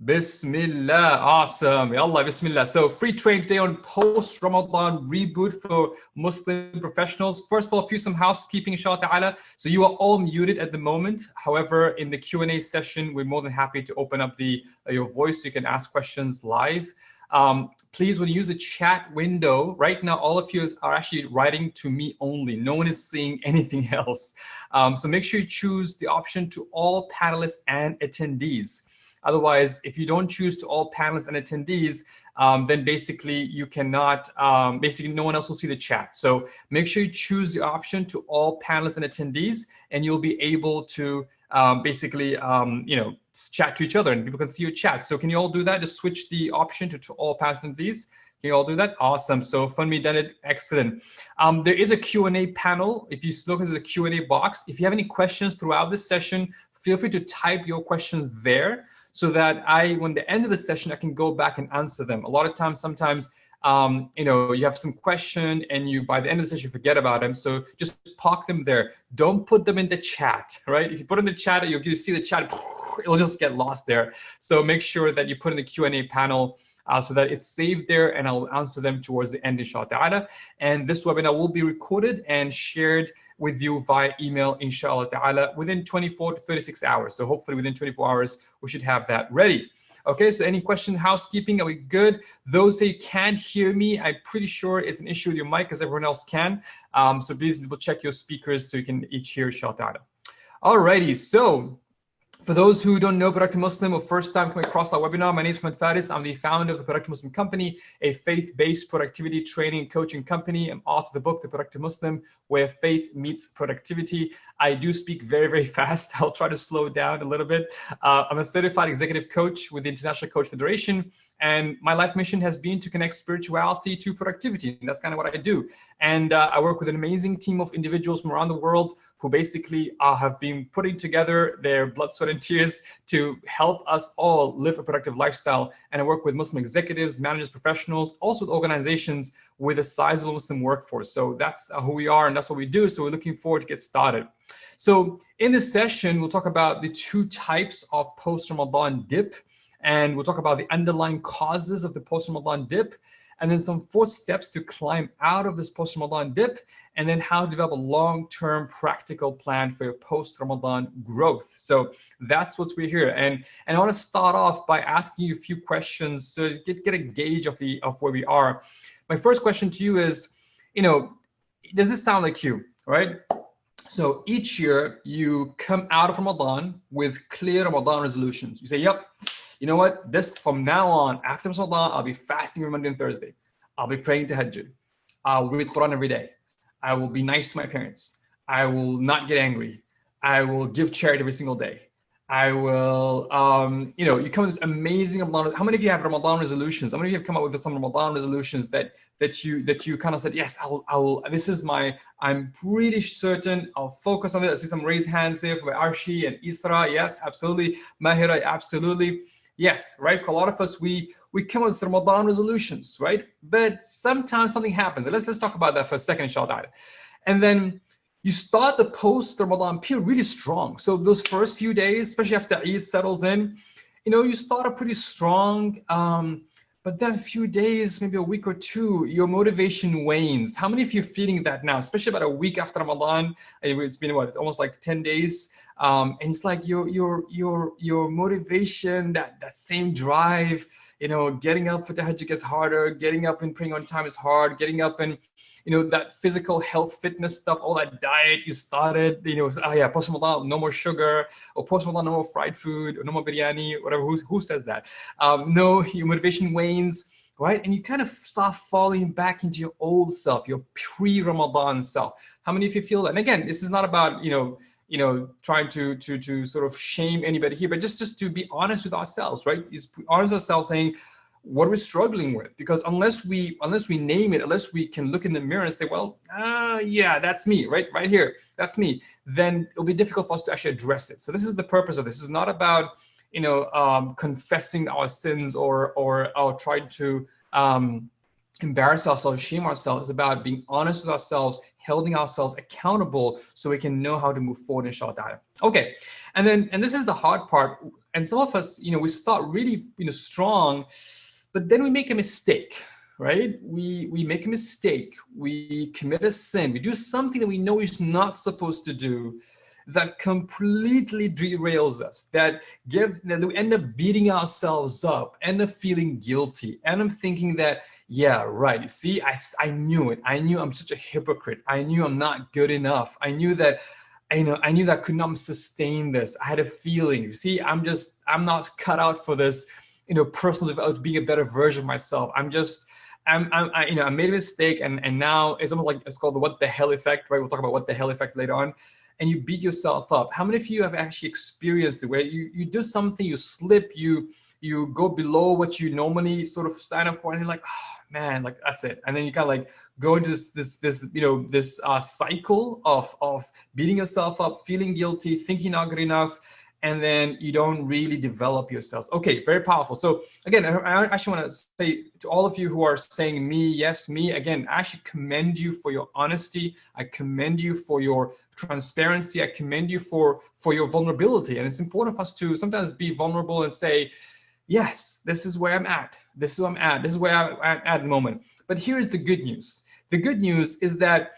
Bismillah. Awesome. Yallah, Bismillah. So free training today on Post-Ramadan Reboot for Muslim professionals. First of all, some housekeeping, inshallah ta'ala. So you are all muted at the moment. However, in the Q&A session, we're more than happy to open up your voice so you can ask questions live. Please, when you use the chat window, right now, all of you are actually writing to me only. No one is seeing anything else. So make sure you choose the option to all panelists and attendees. Otherwise, if you don't choose to all panelists and attendees, then basically you cannot, basically no one else will see the chat. So make sure you choose the option to all panelists and attendees, and you'll be able to basically, chat to each other and people can see your chat. So can you all do that? Just switch the option to all panelists and attendees. Can you all do that? Awesome. So Funmi done it. Excellent. There is a Q&A panel. If you look at the Q&A box, if you have any questions throughout this session, feel free to type your questions there, so that when the end of the session, I can go back and answer them. A lot of times, sometimes, you have some question and by the end of the session, you forget about them. So just park them there. Don't put them in the chat, right? If you put in the chat, you'll see the chat, it'll just get lost there. So make sure that you put in the Q&A panel so that it's saved there, and I'll answer them towards the end, inshallah ta'ala. And this webinar will be recorded and shared with you via email, inshallah ta'ala, within 24 to 36 hours. So hopefully within 24 hours, we should have that ready. Okay, so any question, housekeeping, are we good? Those who can't hear me, I'm pretty sure it's an issue with your mic because everyone else can. So please double check your speakers so you can each hear, inshallah ta'ala. Alrighty, so for those who don't know Productive Muslim or first time coming across our webinar, my name is Ahmed Faris. I'm the founder of the Productive Muslim Company, a faith-based productivity training and coaching company. I'm author of the book, The Productive Muslim, where faith meets productivity. I do speak very, very fast. I'll try to slow down a little bit. I'm a certified executive coach with the International Coach Federation. And my life mission has been to connect spirituality to productivity. And that's kind of what I do. And I work with an amazing team of individuals from around the world who basically have been putting together their blood, sweat, and tears to help us all live a productive lifestyle. And I work with Muslim executives, managers, professionals, also with organizations with a sizable Muslim workforce. So that's who we are and that's what we do. So we're looking forward to get started. So in this session, we'll talk about the two types of post-Ramadan dip. And we'll talk about the underlying causes of the post-Ramadan dip, and then some 4 steps to climb out of this post-Ramadan dip, and then how to develop a long-term practical plan for your post-Ramadan growth. So that's what we're here. And I want to start off by asking you a few questions so get a gauge of where we are. My first question to you is, does this sound like you, right? So each year you come out of Ramadan with clear Ramadan resolutions. You say, yep, you know what? This from now on, after Ramadan, I'll be fasting every Monday and Thursday. I'll be praying Tahajjud. I'll read Quran every day. I will be nice to my parents. I will not get angry. I will give charity every single day. I will, you come with this amazing Ramadan. How many of you have Ramadan resolutions? How many of you have come up with some Ramadan resolutions that you kind of said, yes, I will, I'm pretty certain I'll focus on it. I see some raised hands there for Arshi and Isra. Yes, absolutely. Mahira, absolutely. Yes, right? For a lot of us, we come up with Ramadan resolutions, right? But sometimes something happens. And let's talk about that for a second, inshallah. And then you start the post-Ramadan period really strong. So those first few days, especially after Eid settles in, you start pretty strong. But then a few days, maybe a week or two, your motivation wanes. How many of you are feeling that now? Especially about a week after Ramadan, it's been what? It's almost like 10 days. And it's like your motivation, that same drive, getting up for Tahajjud gets harder, getting up and praying on time is hard, getting up and, that physical health, fitness stuff, all that diet you started, post-Ramadan, no more sugar, or post-Ramadan, no more fried food, or no more biryani, whatever, who says that? No, your motivation wanes, right? And you kind of start falling back into your old self, your pre-Ramadan self. How many of you feel that? And again, this is not about, trying to sort of shame anybody here, but just to be honest with ourselves, right? Is honest with ourselves, saying what we're struggling with. Because unless we name it, unless we can look in the mirror and say, well, yeah, that's me, right here, that's me, then it'll be difficult for us to actually address it. So this is the purpose of this. This is not about, confessing our sins or trying to embarrass ourselves, shame ourselves. It's about being honest with ourselves, holding ourselves accountable so we can know how to move forward, inshallah. Okay, and this is the hard part. And some of us, we start really, strong, but then we make a mistake, right? We make a mistake. We commit a sin. We do something that we know we're not supposed to do, that completely derails us, that we end up beating ourselves up, end up feeling guilty, end up thinking that, yeah, right, you see, I knew it. I knew I'm such a hypocrite. I knew I'm not good enough. I knew that I could not sustain this. I had a feeling, you see, I'm not cut out for this, personal development, being a better version of myself. I made a mistake, and now it's almost like, it's called the what the hell effect, right? We'll talk about what the hell effect later on. And you beat yourself up. How many of you have actually experienced it, where you do something, you slip, you go below what you normally sort of sign up for, and you're like, oh man, like that's it. And then you kind of like go into this cycle of beating yourself up, feeling guilty, thinking not good enough, and then you don't really develop yourselves. Okay, very powerful. So again, I actually want to say to all of you who are saying me, yes, me, again, I actually commend you for your honesty. I commend you for your transparency. I commend you for your vulnerability. And it's important for us to sometimes be vulnerable and say, yes, this is where I'm at. This is where I'm at. This is where I'm at the moment. But here's the good news. The good news is that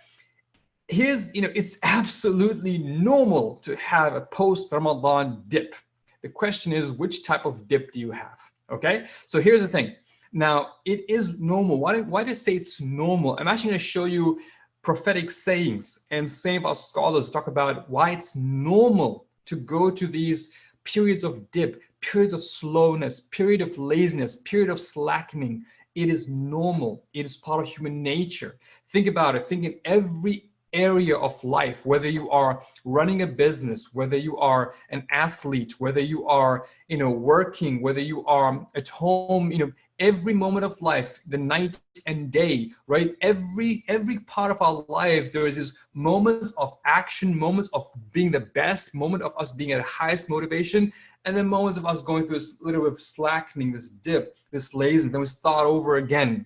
it's absolutely normal to have a post-Ramadan dip. The question is, which type of dip do you have? Okay, so here's the thing. Now, it is normal. Why do I say it's normal? I'm actually going to show you prophetic sayings, and some of our scholars talk about why it's normal to go to these periods of dip, periods of slowness, period of laziness, period of slackening. It is normal. It is part of human nature. Think about it. Think in every area of life, whether you are running a business, whether you are an athlete, whether you are, working, whether you are at home, every moment of life, the night and day, right? Every part of our lives, there is this moments of action, moments of being the best, moment of us being at the highest motivation, and then moments of us going through this little bit of slackening, this dip, this laziness, then we start over again.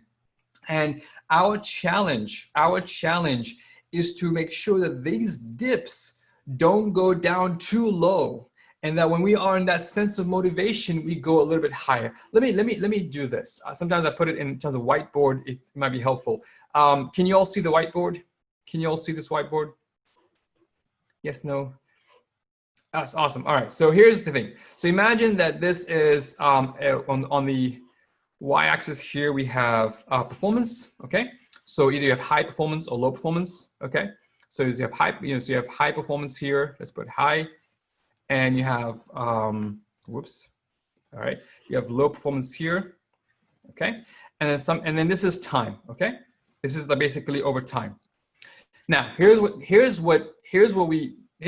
And our challenge is to make sure that these dips don't go down too low, and that when we are in that sense of motivation, we go a little bit higher. Let me do this. Sometimes I put it in terms of whiteboard. It might be helpful. Can you all see the whiteboard? Can you all see this whiteboard? Yes, no? That's awesome. All right, so here's the thing. So imagine that this is on the y-axis here, we have performance, okay? So either you have high performance or low performance, okay? So you have high performance here. Let's put high, and you have whoops. All right, you have low performance here, okay? And then this is time, okay? This is basically over time. Now here's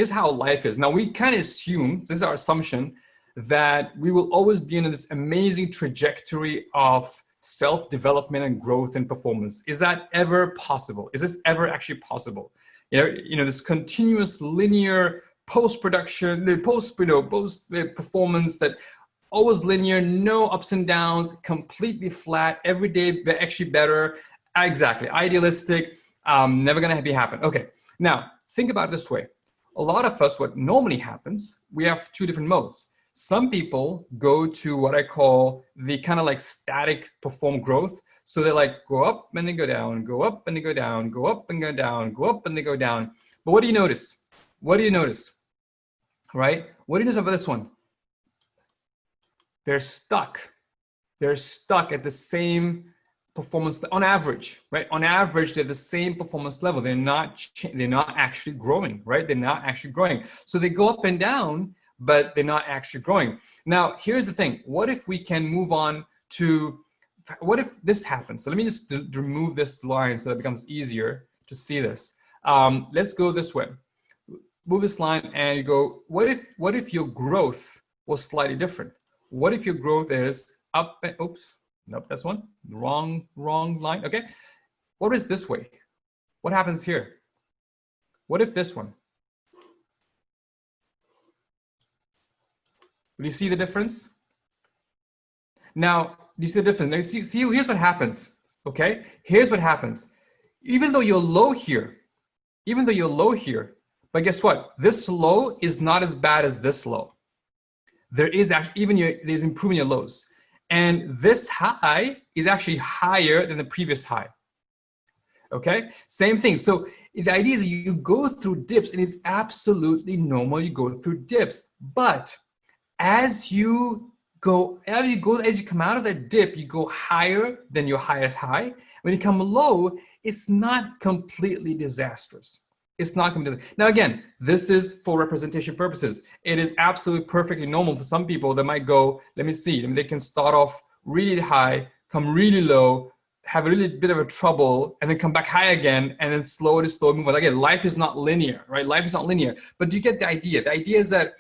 how life is. Now we kind of assume, this is our assumption, that we will always be in this amazing trajectory of self-development and growth and performance. Is that ever possible? Is this ever actually possible? This continuous linear post-production, post-performance that always linear, no ups and downs, completely flat, every day actually better. Exactly, idealistic, never gonna be happen. Okay, now think about it this way. A lot of us, what normally happens, we have two different modes. Some people go to what I call the kind of like static perform growth. So they like go up and then go down, go up and then go down, go up and go down, go up and then go down. But what do you notice? What do you notice? Right? What do you notice about this one? They're stuck. They're stuck at the same performance on average, right? On average, they're the same performance level. They're not actually growing, right? They're not actually growing. So they go up and down, but they're not actually growing. Now, here's the thing. What if we can move on to, what if this happens? So let me just remove this line so that it becomes easier to see this. Let's go this way. Move this line and you go, what if your growth was slightly different? What if your growth is up and, oops, nope, that's one, wrong line, okay. What is this way? What happens here? What if this one? Do you see the difference? Now, do you see the difference? Now, see, here's what happens, okay? Here's what happens. Even though you're low here, even though you're low here, but guess what? This low is not as bad as this low. There is actually, there's improvement in your lows. And this high is actually higher than the previous high. Okay, same thing. So the idea is you go through dips, and it's absolutely normal. You go through dips, but as you come out of that dip, you go higher than your highest high. When you come low, it's not completely disastrous. It's not completely. Now again, this is for representation purposes. It is absolutely perfectly normal for some people that might go, let me see, I mean, they can start off really high, come really low, have a really bit of a trouble, and then come back high again, and then slowly move on. Again, life is not linear, right? Life is not linear, but do you get the idea? The idea is that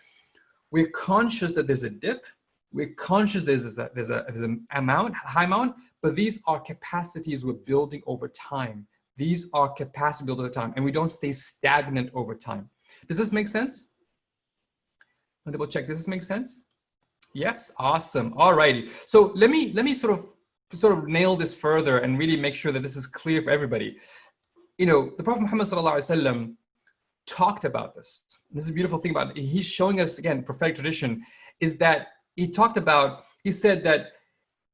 we're conscious that there's a dip. We're conscious there's an high amount, but these are capacities we're building over time. These are capacity built over time, and we don't stay stagnant over time. Does this make sense? I'll double check. Does this make sense? Yes, awesome. All righty. So let me sort of nail this further and really make sure that this is clear for everybody. You know, the Prophet Muhammad sallallahu alaihi wasallam talked about this. This is a beautiful thing about it. He's showing us, again, prophetic tradition, is that he said that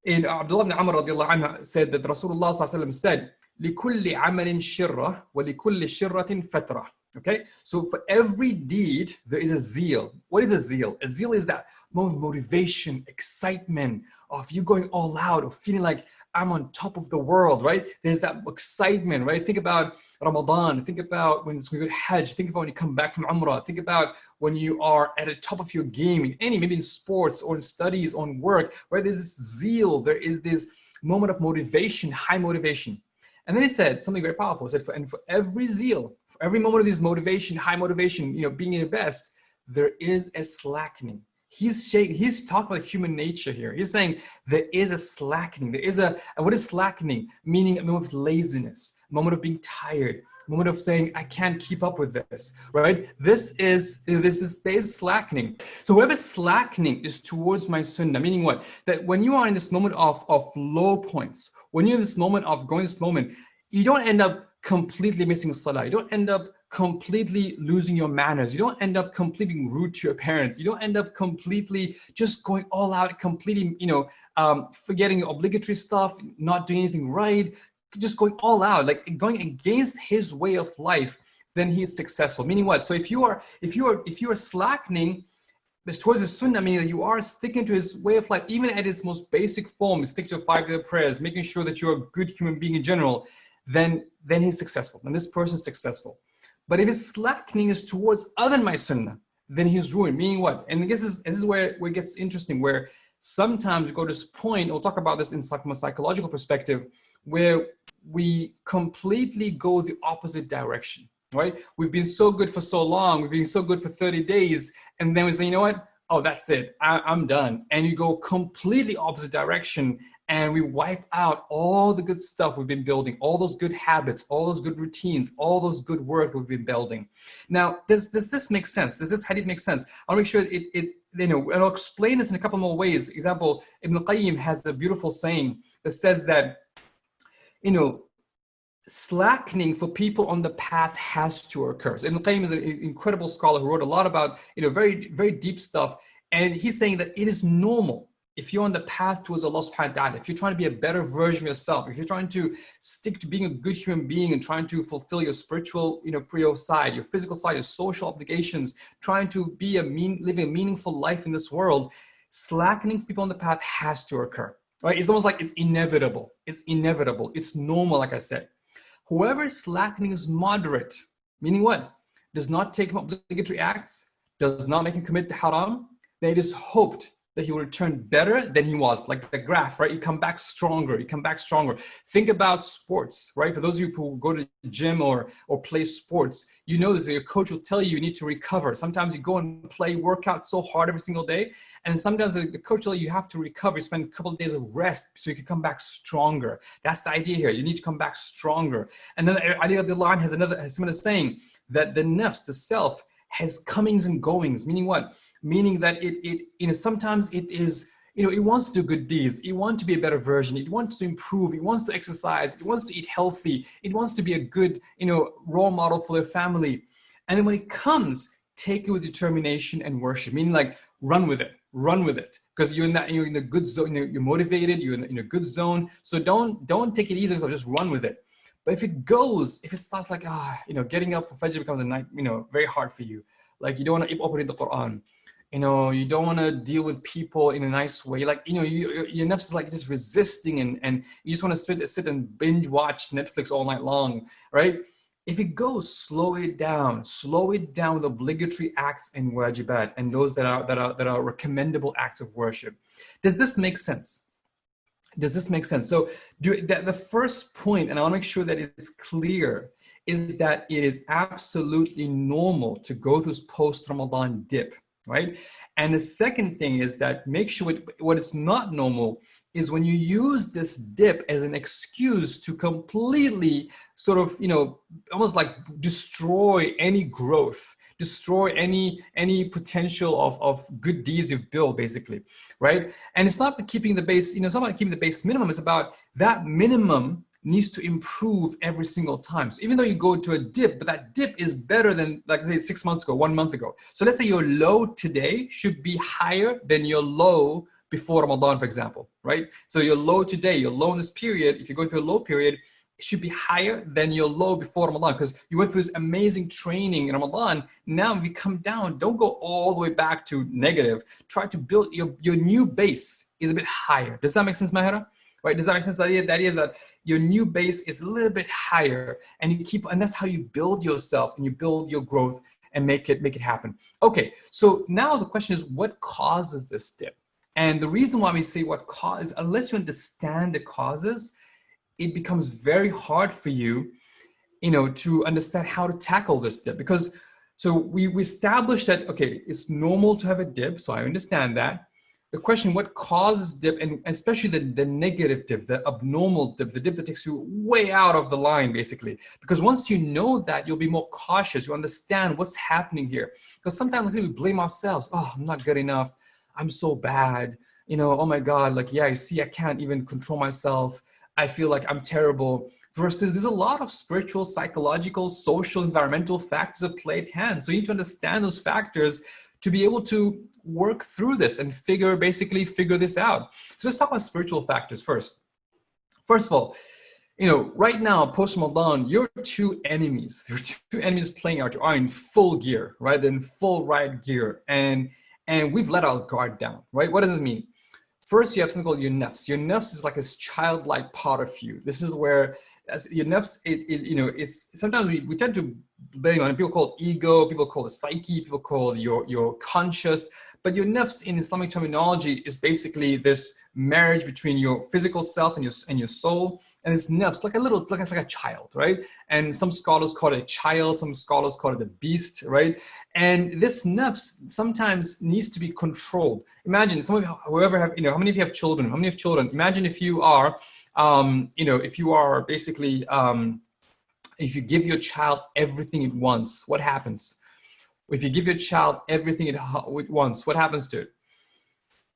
in Abdullah ibn Amr radiallahu anhu said that Rasulullah sallallahu alaihi wasallam said, لِكُلِّ عَمَلٍ شِرَّةٍ وَلِكُلِّ شِرَّةٍ فَتْرَةٍ. Okay, so for every deed, there is a zeal. What is a zeal? A zeal is that motivation, excitement of you going all out, of feeling like I'm on top of the world, right? There's that excitement, right? Think about Ramadan. Think about when you go to Hajj. Think about when you come back from Umrah. Think about when you are at the top of your game in maybe in sports or in studies, on work, right? There's this zeal. There is this moment of motivation, high motivation. And then it said something very powerful. It said, for every zeal, for every moment of this motivation, high motivation, you know, being your best, there is a slackening. He's talking about human nature here. He's saying there is a slackening. There is and what is slackening? Meaning a moment of laziness, a moment of being tired, a moment of saying, I can't keep up with this, right? There is slackening. So whoever slackening is towards my sunnah, meaning what? That when you are in this moment of low points, when you're in this moment of going this moment, you don't end up completely missing salah. You don't end up completely losing your manners. You don't end up completely being rude to your parents. You don't end up completely just going all out, completely, forgetting obligatory stuff, not doing anything right, just going all out, like going against his way of life. Then he's successful. Meaning what? So if you are slackening, it's towards the sunnah, meaning that you are sticking to his way of life, even at its most basic form, stick to 5-day prayers, making sure that you're a good human being in general, then he's successful. And this person is successful. But if his slackening is towards other than my sunnah, then he's ruined. Meaning what? And this is where it gets interesting, where sometimes we go to this point, we'll talk about this from a psychological perspective, where we completely go the opposite direction. Right? We've been so good for so long. We've been so good for 30 days. And then we say, you know what? Oh, that's it. I'm done. And you go completely opposite direction, and we wipe out all the good stuff we've been building, all those good habits, all those good routines, all those good work we've been building. Now, does this make sense? Does this hadith make sense? I'll make sure and I'll explain this in a couple more ways. Example, Ibn Qayyim has a beautiful saying that says that, slackening for people on the path has to occur. So Ibn Qayyim is an incredible scholar who wrote a lot about, very, very deep stuff. And he's saying that it is normal if you're on the path towards Allah subhanahu wa ta'ala, if you're trying to be a better version of yourself, if you're trying to stick to being a good human being and trying to fulfill your spiritual, your side, your physical side, your social obligations, trying to be living a meaningful life in this world, slackening for people on the path has to occur. Right? It's almost like it's inevitable. It's inevitable. It's normal, like I said. Whoever is slackening is moderate, meaning what? Does not take him obligatory acts, does not make him commit to haram, then it is hoped that he will return better than he was, like the graph, right? You come back stronger, Think about sports, right? For those of you who go to the gym or play sports, you know this, your coach will tell you need to recover. Sometimes you go and work out so hard every single day, and sometimes the coach will tell you have to recover, spend a couple of days of rest so you can come back stronger. That's the idea here. You need to come back stronger. And then Ali Abdullah has similar saying that the nafs, the self, has comings and goings, meaning what? Meaning that it sometimes it is it wants to do good deeds. It wants to be a better version. It wants to improve. It wants to exercise. It wants to eat healthy. It wants to be a good, role model for their family. And then when it comes, take it with determination and worship, meaning like run with it, because you're in a good zone. You're motivated. You're in a good zone. So don't take it easy. So just run with it. But if it starts like getting up for Fajr becomes a night, very hard for you. Like you don't want to keep opening the Quran. You don't want to deal with people in a nice way. Like, your nafs is like just resisting and you just want to sit and binge watch Netflix all night long, right? If it goes, slow it down with obligatory acts and wajibat and those that are recommendable acts of worship. Does this make sense? So the first point, and I want to make sure that it's clear, is that it is absolutely normal to go through this post-Ramadan dip, right? And the second thing is that make sure what is not normal is when you use this dip as an excuse to completely sort of, almost like destroy any growth, destroy any potential of good deeds you've built, basically, right? And it's not keeping the base, it's not about keeping the base minimum. It's about that minimum needs to improve every single time. So even though you go to a dip, but that dip is better than, like, say, 6 months ago, 1 month ago. So let's say your low today should be higher than your low before Ramadan, for example, right? So your low today, your low in this period, if you go through a low period, it should be higher than your low before Ramadan, because you went through this amazing training in Ramadan. Now if you come down, don't go all the way back to negative. Try to build your new base is a bit higher. Does that make sense, Mahira? Right? Does that make sense? The idea is that your new base is a little bit higher, and that's how you build yourself and you build your growth and make it happen. Okay, so now the question is, what causes this dip? And the reason why we say what cause, unless you understand the causes, it becomes very hard for you, to understand how to tackle this dip. Because so we established that, okay, it's normal to have a dip, so I understand that. The question, what causes dip, and especially the negative dip, the abnormal dip, the dip that takes you way out of the line, basically. Because once you know that, you'll be more cautious. You understand what's happening here. Because sometimes we blame ourselves. Oh, I'm not good enough. I'm so bad. Oh my God, like, yeah, you see, I can't even control myself. I feel like I'm terrible. Versus there's a lot of spiritual, psychological, social, environmental factors at play at hand. So you need to understand those factors to be able to work through this and figure this out. So let's talk about spiritual factors first. First of all, right now, post-Ramadan, your two enemies playing out are in full gear, right? They're in full riot gear. And we've let our guard down, right? What does it mean? First, you have something called your nafs. Your nafs is like this childlike part of you. This is where your nafs, it's sometimes we tend to blame on it. People call it ego, people call it psyche, people call it your conscious. But your nafs in Islamic terminology is basically this marriage between your physical self and your soul. And it's nafs, like a child, right? And some scholars call it a child, some scholars call it a beast, right? And this nafs sometimes needs to be controlled. Imagine whoever have, how many of you have children? How many of children? Imagine if you are, if you are basically, if you give your child everything it wants, what happens? If you give your child everything it wants, what happens to it?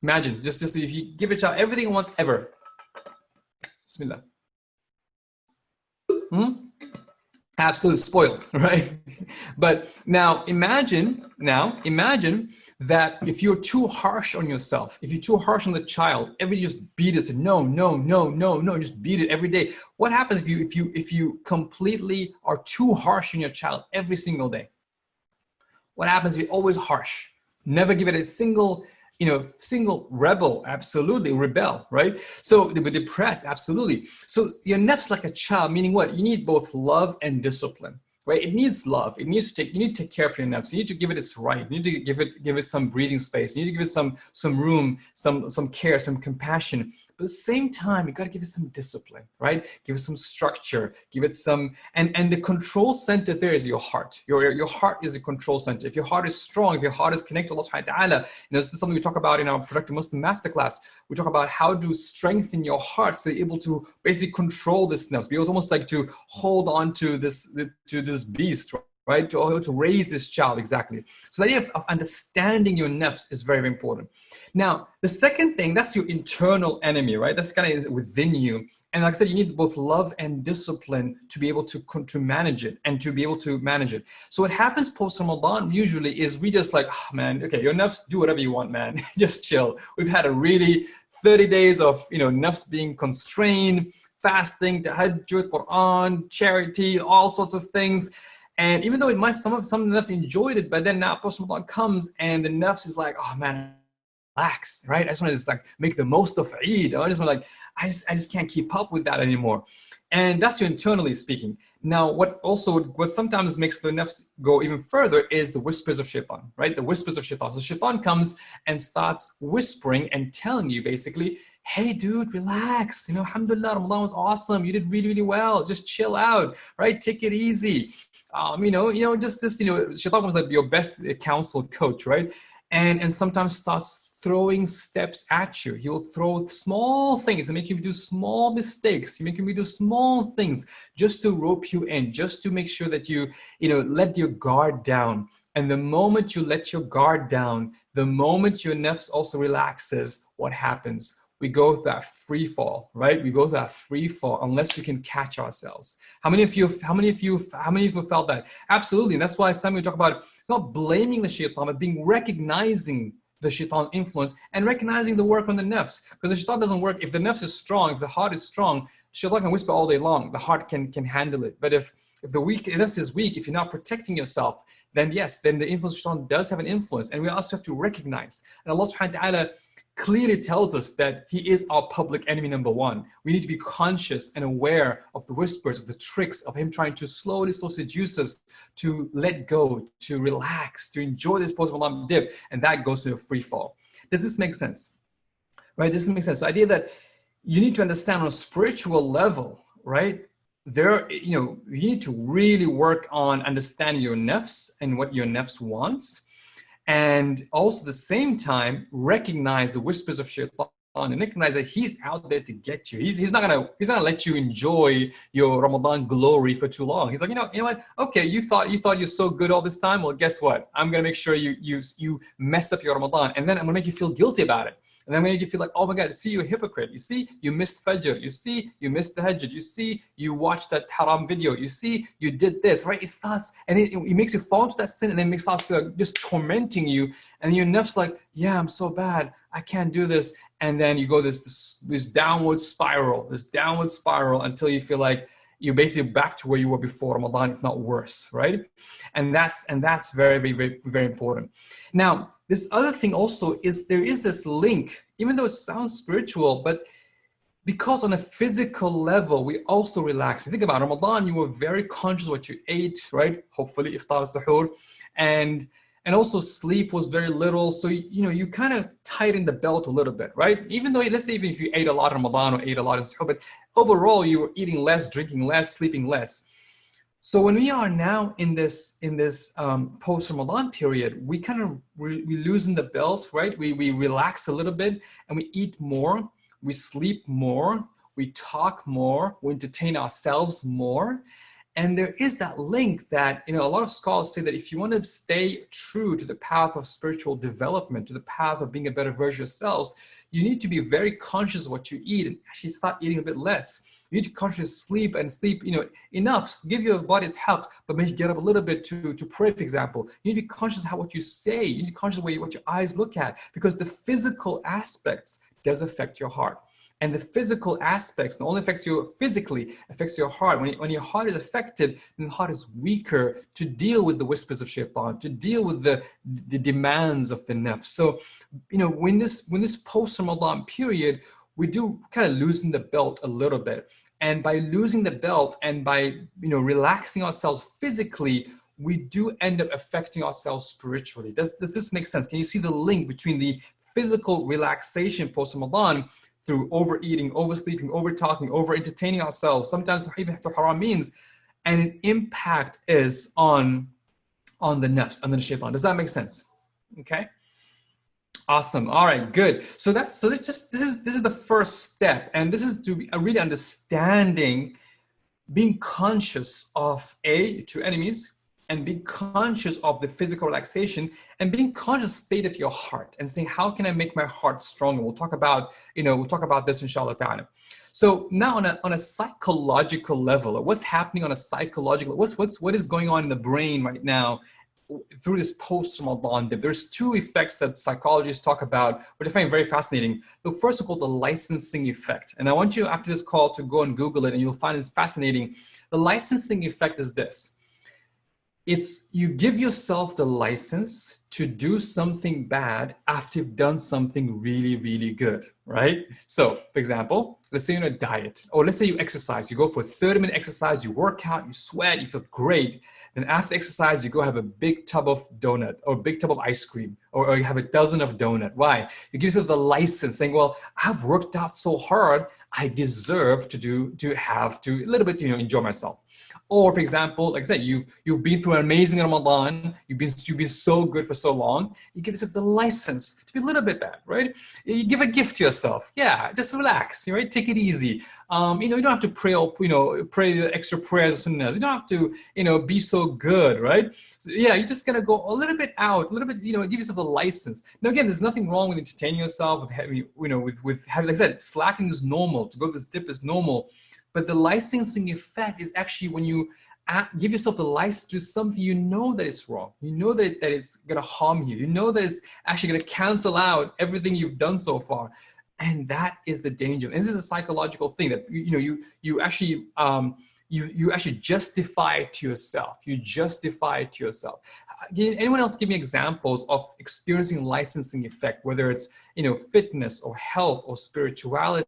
Imagine, just if you give your child everything it wants ever. Bismillah. Absolutely spoiled, right? But now imagine that if you're too harsh on yourself, if you're too harsh on the child, you just beat it, no, just beat it every day. What happens if you completely are too harsh on your child every single day? What happens if you're always harsh? Never give it a single rebel, absolutely, rebel, right? So depressed, absolutely. So your nafs like a child, meaning what? You need both love and discipline, right? It needs love. You need to take care of your nafs. You need to give it its right. You need to give it some breathing space. You need to give it some room, some care, some compassion. But at the same time, you got to give it some discipline, right? Give it some structure, give it some, and the control center there is your heart. Your heart is a control center. If your heart is strong, if your heart is connected to Allah subhanahu wa ta'ala, this is something we talk about in our Productive Muslim Masterclass. We talk about how to strengthen your heart so you're able to basically control this nafs. Be able to almost like to hold on to this beast, right? To raise this child, exactly. So the idea of understanding your nafs is very, very important. Now, the second thing, that's your internal enemy, right? That's kind of within you. And like I said, you need both love and discipline to be able to manage it and to be able to manage it. So what happens post-Ramadan usually is we just like, oh, man, okay, your nafs, do whatever you want, man. Just chill. We've had a really 30 days of, nafs being constrained, fasting, tahajjud, Quran, charity, all sorts of things. And even though it might, some of the nafs enjoyed it, but then now post-Ramadan comes and the nafs is like, oh man, relax, right? I just want to just like make the most of Eid. I just want to like, I just can't keep up with that anymore. And that's you internally speaking. Now, what sometimes makes the nafs go even further is the whispers of shaitan, right? The whispers of shaitan. So shaitan comes and starts whispering and telling you basically, hey dude, relax, alhamdulillah, Ramadan was awesome. You did really, really well. Just chill out, right? Take it easy. Shaitan was like your best counsel coach, right? And sometimes starts throwing steps at you. He will throw small things and make you do small mistakes. He make you do small things just to rope you in, just to make sure that you let your guard down. And the moment you let your guard down, the moment your nafs also relaxes, what happens? We go through that free fall, right? We go through that free fall unless we can catch ourselves. How many of you felt that? Absolutely. And that's why some of you talk about it's not blaming the shaitan, but recognizing the shaitan's influence and recognizing the work on the nafs. Because the shaitan doesn't work. If the nafs is strong, if the heart is strong, shaitan can whisper all day long. The heart can handle it. But if the nafs is weak, if you're not protecting yourself, then yes, then the influence of shaitan does have an influence. And we also have to recognize. And Allah subhanahu wa ta'ala clearly tells us that he is our public enemy number one. We need to be conscious and aware of the whispers, of the tricks, of him trying to slowly seduce us to let go, to relax, to enjoy this post-Ramadan dip, and that goes to a free fall. Does this make sense? Right? This makes sense. The idea that you need to understand on a spiritual level, right? You need to really work on understanding your nafs and what your nafs wants. And also at the same time, recognize the whispers of shaitan and recognize that he's out there to get you. He's not gonna let you enjoy your Ramadan glory for too long. He's like, you know what? Okay, you thought you're so good all this time. Well, guess what? I'm gonna make sure you mess up your Ramadan, and then I'm gonna make you feel guilty about it. And then I'm gonna make you feel like, oh my God, you see, you're a hypocrite. You see, you missed Fajr. You see, you missed the Tahajjud. You see, you watched that haram video. You see, you did this, right? It starts, and it makes you fall into that sin, and then it starts just tormenting you. And your nafs like, yeah, I'm so bad. I can't do this. And then you go this downward spiral until you feel like you're basically back to where you were before Ramadan, if not worse, right? And that's very, very, very, very important. Now, this other thing also is there is this link, even though it sounds spiritual, but because on a physical level, we also relax. You think about Ramadan, you were very conscious of what you ate, right? Hopefully, iftar, suhoor, and also sleep was very little. So, you kind of tighten the belt a little bit, right? Even though, let's say even if you ate a lot of Ramadan or ate a lot of suhoor, but overall you were eating less, drinking less, sleeping less. So when we are now in this post-Ramadan period, we kind of, we loosen the belt, right? We relax a little bit and we eat more, we sleep more, we talk more, we entertain ourselves more. And there is that link that, a lot of scholars say that if you want to stay true to the path of spiritual development, to the path of being a better version of yourselves, you need to be very conscious of what you eat and actually start eating a bit less. You need to consciously sleep enough, give your body its help, but maybe get up a little bit to pray, for example. You need to be conscious of what you say. You need to be conscious of what your eyes look at, because the physical aspects does affect your heart. And the physical aspects not only affects you physically, affects your heart. When your heart is affected, then the heart is weaker to deal with the whispers of shaitan, to deal with the demands of the nafs. So, when this post-Ramadan period, we do kind of loosen the belt a little bit. And by losing the belt and by, relaxing ourselves physically, we do end up affecting ourselves spiritually. Does this make sense? Can you see the link between the physical relaxation post-Ramadan through overeating, oversleeping, over-talking, over-entertaining ourselves, sometimes even through haram means, and an impact is on the nafs, on the shaitan. Does that make sense? Okay. Awesome. All right, good. So this is the first step, and this is to be really understanding, being conscious of two enemies, and being conscious of the physical relaxation and being conscious state of your heart and saying, how can I make my heart stronger? We'll talk about, we'll talk about this inshallah ta'ala. So now on a psychological level, what's happening on a psychological, what is going on in the brain right now through this post-Ramadan dip? There's two effects that psychologists talk about, which I find very fascinating. The first is called the licensing effect. And I want you after this call to go and Google it, and you'll find it's fascinating. The licensing effect is this. It's you give yourself the license to do something bad after you've done something really, really good, right? So, for example, let's say you're on a diet, or let's say you exercise. You go for a 30-minute exercise, you work out, you sweat, you feel great. Then after exercise, you go have a big tub of donut or a big tub of ice cream, or you have a dozen of donut. Why? You give yourself the license saying, well, I've worked out so hard, I deserve to have a little bit, enjoy myself. Or for example, like I said, you've been through an amazing Ramadan, you've been so good for so long, you give yourself the license to be a little bit bad, right? You give a gift to yourself. Yeah, just relax, right? Take it easy. You don't have to pray, pray the extra prayers or sunnahs. You don't have to, be so good, right? So yeah, you're just gonna go a little bit out, a little bit, give yourself a license. Now again, there's nothing wrong with entertaining yourself, with having, with having, like I said, slacking is normal. To go to this dip is normal. But the licensing effect is actually when you give yourself the license to do something you know that it's wrong. You know that it's going to harm you. You know that it's actually going to cancel out everything you've done so far. And that is the danger. And this is a psychological thing that, you actually justify it to yourself. You justify it to yourself. Anyone else give me examples of experiencing licensing effect, whether it's, fitness or health or spirituality,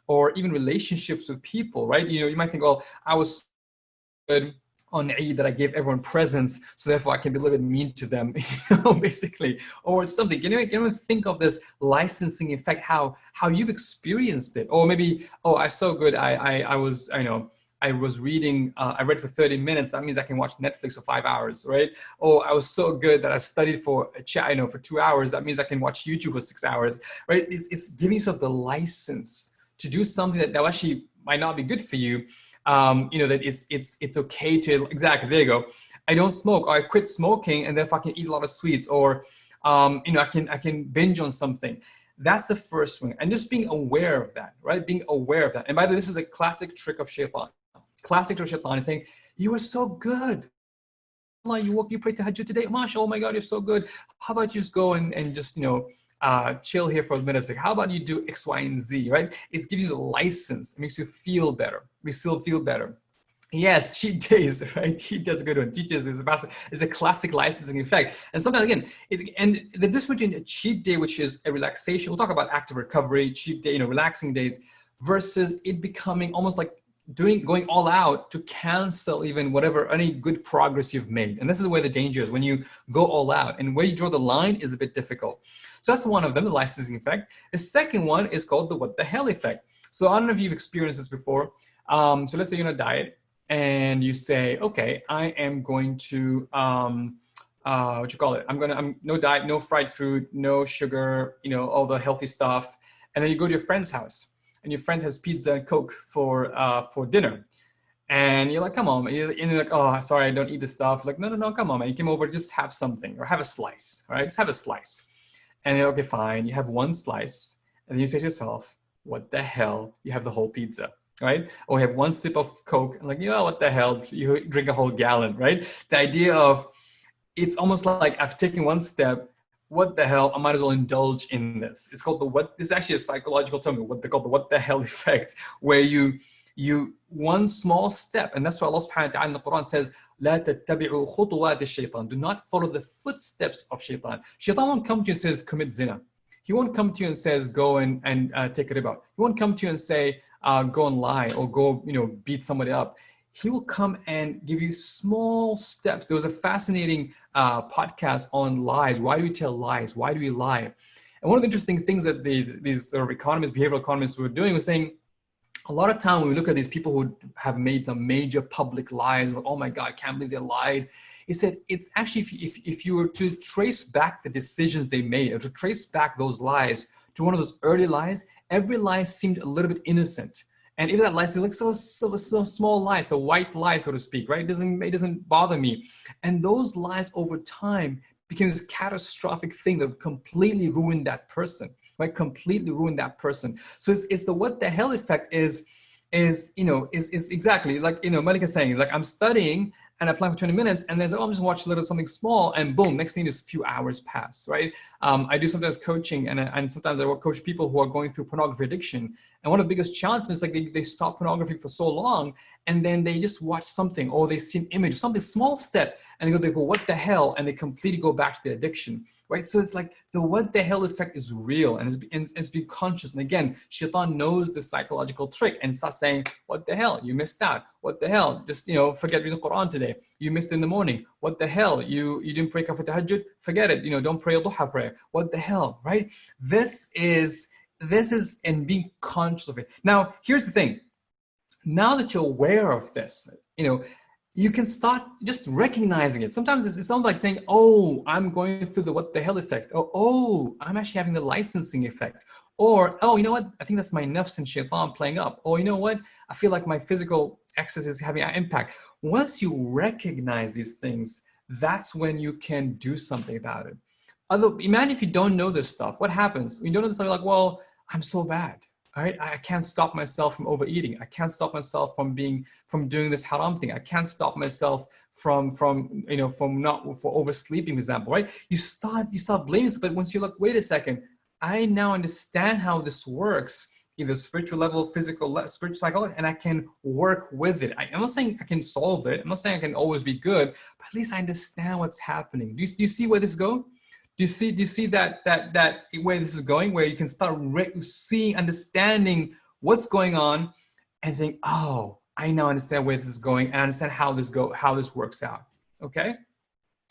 or even relationships with people, right? You might think, well, I was good on Eid that I gave everyone presents, so therefore I can be a little bit mean to them, basically, or something. Can anyone think of this licensing effect, how you've experienced it? Or maybe, oh, I'm so good, I was reading, I read for 30 minutes, that means I can watch Netflix for 5 hours, right? Or I was so good that I studied for for 2 hours, that means I can watch YouTube for 6 hours, right? It's giving yourself the license to do something that actually might not be good for you, that it's okay to, exactly, there you go. I don't smoke, or I quit smoking, and therefore I can eat a lot of sweets, or I can binge on something. That's the first one, and just being aware of that, right? Being aware of that. And by the way, this is a classic trick of shaitan. Classic trick of shaitan is saying, you are so good. You prayed tahajjud today, mashallah, oh my God, you're so good. How about you just go and just, chill here for a minute. It's like, how about you do X, Y, and Z, right? It gives you the license. It makes you feel better. We still feel better. Yes, cheat days, right? Cheat days is a good one. Cheat days is a classic licensing effect. And sometimes, again, and the difference between a cheat day, which is a relaxation, we'll talk about active recovery, cheat day, relaxing days, versus it becoming almost like going all out to cancel even any good progress you've made. And this is where the danger is, when you go all out, and where you draw the line is a bit difficult. So that's one of them, the licensing effect. The second one is called the what the hell effect. So I don't know if you've experienced this before. So let's say you're on a diet and you say, okay, I am going to, I'm no diet, no fried food, no sugar, all the healthy stuff. And then you go to your friend's house, and your friend has pizza and Coke for dinner. And you're like, come on, and you're like, oh, sorry, I don't eat this stuff. Like, no, come on, man. You came over, just have something, or have a slice, all right? Just have a slice. And you're okay, fine. You have one slice, and then you say to yourself, what the hell? You have the whole pizza, right? Or you have one sip of Coke, and like, what the hell? You drink a whole gallon, right? The idea of, it's almost like I've taken one step, what the hell, I might as well indulge in this. It's called this is actually a psychological term, what they call the what the hell effect, where you one small step, and that's why Allah subhanahu wa ta'ala in the Quran says, لا تتبعوا خطوات الشيطان. Do not follow the footsteps of shaitan. Shaitan won't come to you and says, commit zina. He won't come to you and says, go and take a riba. He won't come to you and say, go and lie, or go, beat somebody up. He will come and give you small steps. There was a fascinating podcast on lies. Why do we tell lies? Why do we lie? And one of the interesting things that these sort of economists, behavioral economists were doing was saying, a lot of time when we look at these people who have made the major public lies, like, oh my God, I can't believe they lied. He said, it's actually, if you were to trace back the decisions they made, or to trace back those lies to one of those early lies, every lie seemed a little bit innocent. And even that lie, like so small lies, a white lie, so to speak, right? It doesn't bother me. And those lies over time became this catastrophic thing that would completely ruin that person, right? Completely ruin that person. So it's the what the hell effect is exactly like, Malika saying, like, I'm studying and I plan for 20 minutes, and then I'm just watch a little something small, and boom, next thing is a few hours pass, right? I do sometimes coaching, and sometimes I coach people who are going through pornography addiction. And one of the biggest challenges is like they stop pornography for so long, and then they just watch something, or they see an image, something small step, and they go, what the hell? And they completely go back to the addiction, right? So it's like the what the hell effect is real, and it's being conscious. And again, Shaitan knows the psychological trick and starts saying, what the hell? You missed out. What the hell? Just, forget reading the Quran today. You missed it in the morning. What the hell? You didn't pray for tahajjud? Forget it. Don't pray a duha prayer. What the hell, right? This is and being conscious of it. Now, here's the thing. Now that you're aware of this, you can start just recognizing it. Sometimes it's almost like saying, oh, I'm going through the what the hell effect. Oh, I'm actually having the licensing effect. Or, oh, you know what? I think that's my nafs and shaitan playing up. Or, you know what? I feel like my physical exercise is having an impact. Once you recognize these things, that's when you can do something about it. Imagine if you don't know this stuff. What happens? When you don't know this stuff, you're like, well, I'm so bad. All right, I can't stop myself from overeating. I can't stop myself from doing this haram thing. I can't stop myself from oversleeping, for example, right? You start blaming yourself, but once you look, wait a second, I now understand how this works, either spiritual level, physical, spiritual, psychology, and I can work with it. I'm not saying I can solve it. I'm not saying I can always be good, but at least I understand what's happening. Do you see where this goes? Do you see that where this is going, where you can start seeing, understanding what's going on, and saying, oh, I now understand where this is going, and I understand how this works out. Okay,